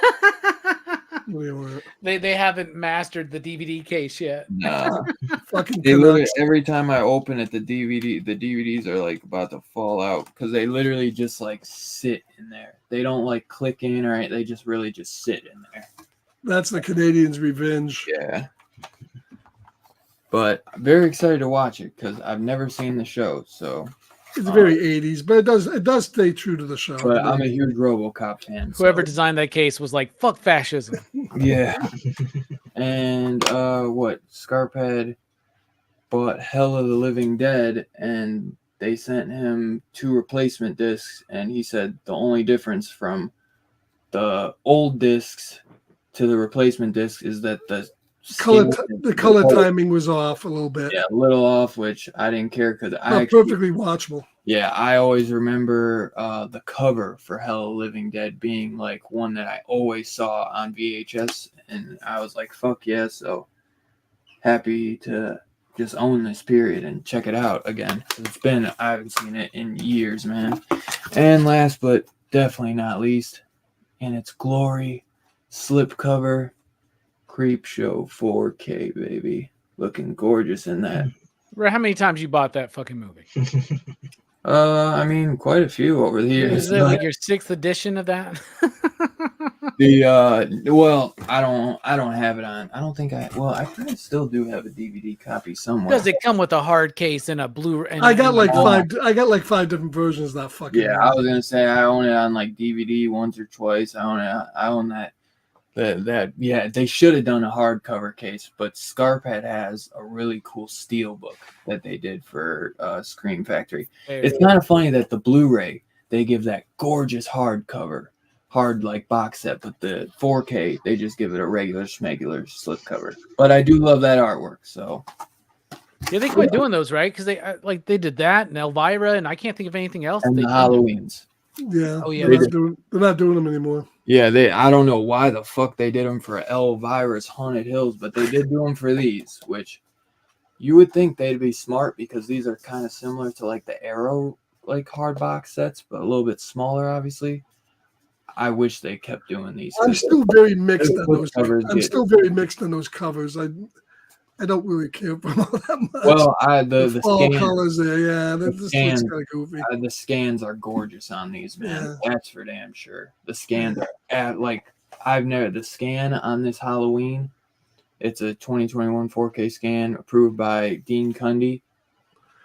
They haven't mastered the DVD case yet.
Nah.
Fucking
every time I open it, the DVDs are like about to fall out because they literally just like sit in there. They don't like click in or anything. They just really just sit in there.
That's the Canadians' revenge.
Yeah. But I'm very excited to watch it because I've never seen the show, so.
It's very 80s, but it does stay true to the show.
But I'm a huge RoboCop fan.
Whoever designed that case was like, "Fuck fascism."
Yeah. And Scarphead bought Hell of the Living Dead, and they sent him 2 replacement discs, and he said the only difference from the old discs to the replacement disc is that the
color timing was off a little bit.
Yeah, a little off, which I didn't care because
perfectly watchable.
Yeah, I always remember the cover for Hell of the Living Dead being like one that I always saw on VHS, and I was like, fuck yeah, so happy to just own this period and check it out again. I haven't seen it in years, man. And last but definitely not least, in its glory, slipcover, Creepshow 4K, baby. Looking gorgeous in that.
How many times you bought that fucking movie?
I mean, quite a few over the years.
Is it like your 6th edition of that?
Well, I don't have it on. I don't think I probably still do have a DVD copy somewhere.
Does it come with a hard case and a Blu-ray?
I got like 5 different versions of that fucking movie.
I was gonna say I own it on like DVD once or twice. I own that. They should have done a hardcover case, but Scarphead has a really cool steel book that they did for Scream Factory. It's kind of funny that the Blu-ray, they give that gorgeous hard like box set, but the 4K, they just give it a regular schmegular slipcover. But I do love that artwork, so.
Yeah, they quit doing those, right? Because they did that and Elvira, and I can't think of anything else.
And the Halloweens.
Yeah. Oh yeah. They're not doing them anymore.
Yeah, I don't know why the fuck they did them for Elvira's Haunted Hills, but they did do them for these, which you would think they'd be smart because these are kind of similar to like the Arrow like hard box sets, but a little bit smaller, obviously. I wish they kept doing these.
I'm still very mixed on those covers. I don't really care for them all that much.
Well, the
fall colors there, yeah. This looks kind of goofy.
The scans are gorgeous on these, man. Yeah. That's for damn sure. The scans are the scan on this Halloween. It's a 2021 4K scan approved by Dean Cundy.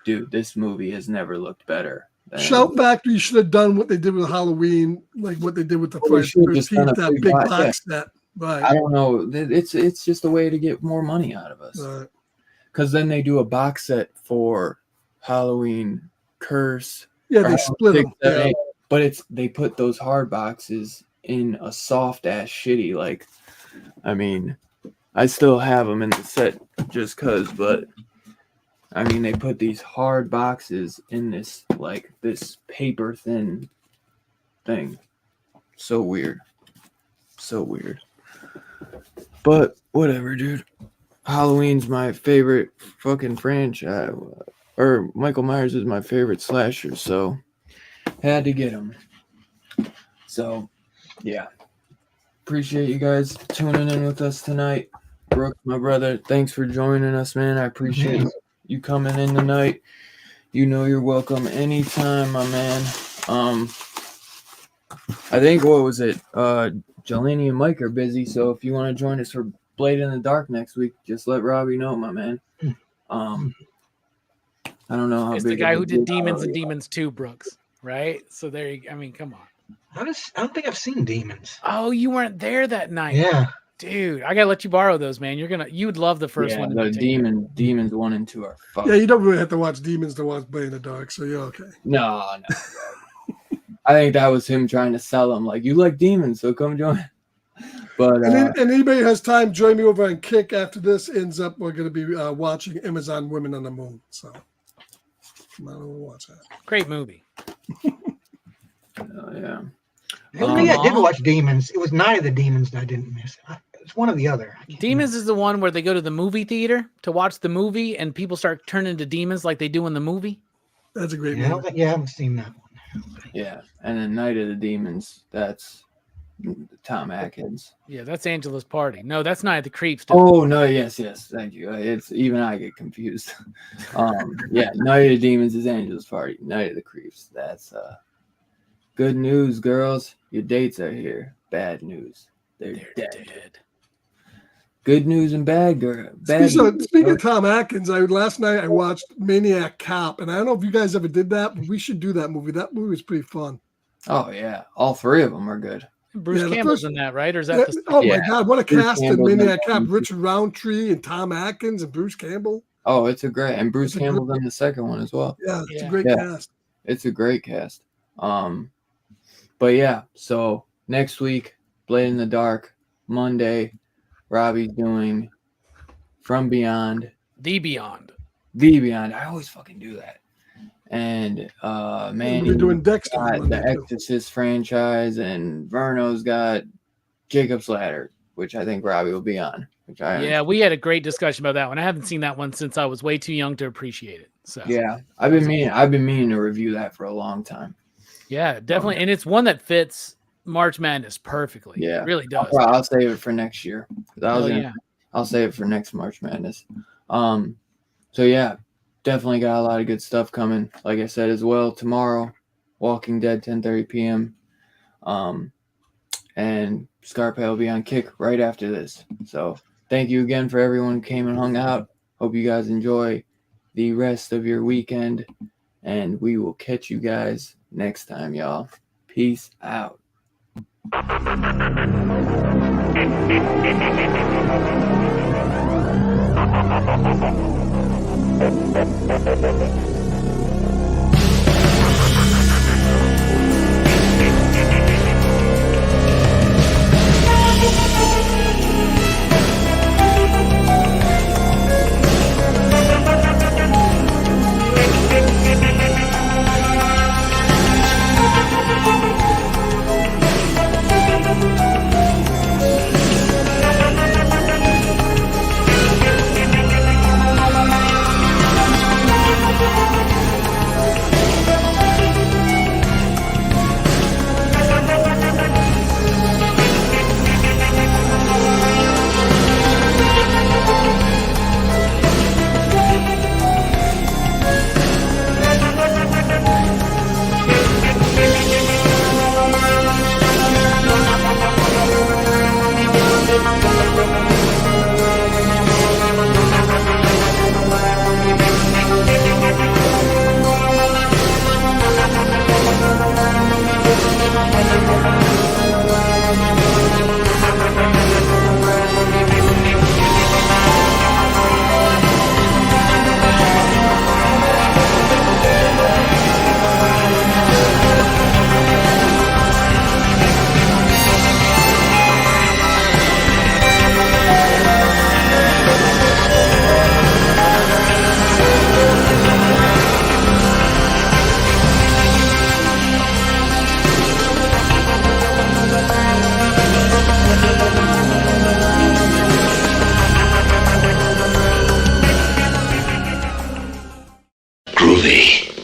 Dude, this movie has never looked better.
Shout Factory should have done what they did with Halloween, like what they did with the first that big box set. Right.
I don't know. It's just a way to get more money out of us.
Right.
Because then they do a box set for Halloween Curse.
Yeah, they split them. Yeah.
But they put those hard boxes in a soft ass shitty. Like, I mean, I still have them in the set just because, but I mean, they put these hard boxes in this paper thin thing. So weird. So weird. But whatever, dude. Halloween's my favorite fucking franchise. Or Michael Myers is my favorite slasher, so had to get him. So, yeah. Appreciate you guys tuning in with us tonight. Brooks, my brother, thanks for joining us, man. I appreciate you coming in tonight. You know you're welcome anytime, my man. I think, what was it? Jelani and Mike are busy, so if you want to join us for Blade in the Dark next week, just let Robbie know, my man. I don't know how
it's
big
the guy
of a
who did
deal
Demons and
they are.
Demons 2, Brooks, right? So there you, I mean, come on.
I don't think I've seen Demons.
Oh, you weren't there that night.
Yeah.
Dude, I gotta let you borrow those, man. You would love the first
Yeah,
one. in
the
particular.
Demons 1 and 2 are fucked.
Yeah, you don't really have to watch Demons to watch Blade in the Dark, so you're okay.
No. I think that was him trying to sell them. Like, you like Demons, so come join. But
And anybody who has time, join me over on Kick. After this ends up, we're going to be watching Amazon Women on the Moon. So come on over and watch that.
Great movie.
yeah.
Maybe I did watch Demons. It was Night of the Demons that I didn't miss. It's one or the other.
Demons is the one where they go to the movie theater to watch the movie and people start turning into demons like they do in the movie.
That's a great
Yeah,
movie.
I haven't seen that one.
Yeah. And then Night of the Demons, that's Tom Atkins.
Yeah, that's Angela's Party. No, that's Night of the Creeps. Dude.
Oh, no, yes. Thank you. It's even I get confused. Yeah, Night of the Demons is Angela's Party. Night of the Creeps. That's good news, girls. Your dates are here. Bad news. They're dead. Good news and bad girl.
Speaking of Tom Atkins, last night I watched Maniac Cop, and I don't know if you guys ever did that, but we should do that movie. That movie was pretty fun.
Oh, yeah. All three of them are good.
Bruce Campbell's in that, right? Or is that the
oh
Yeah.
my God, what a
Bruce
cast in
Campbell's in
Maniac
that
Cop.
one, too.
Richard Roundtree and Tom Atkins and Bruce Campbell.
Oh, it's a great, and Bruce
It's a
Campbell's in the second one as well.
Yeah, it's
Yeah.
a great
Yeah.
cast.
It's a great cast. But yeah, so next week, Blade in the Dark, Monday, Robbie's doing From Beyond,
The Beyond.
The Beyond. I always fucking do that. And Manny
We're doing Dexter.
got
Monday,
the
too.
Exorcist franchise, and Verno's got Jacob's Ladder, which I think Robbie will be on. Which I
Yeah, we had a great discussion about that one. I haven't seen that one since I was way too young to appreciate it. So
yeah, I've been meaning to review that for a long time.
yeah, definitely, and it's one that fits March Madness perfectly.
Yeah.
It really does.
I'll save it for next year.
Yeah.
I'll save it for next March Madness. So yeah, definitely got a lot of good stuff coming. Like I said as well, tomorrow, Walking Dead, 10:30 p.m. And Scarpa will be on Kick right after this. So thank you again for everyone who came and hung out. Hope you guys enjoy the rest of your weekend, and we will catch you guys next time, y'all. Peace out.
Groovy.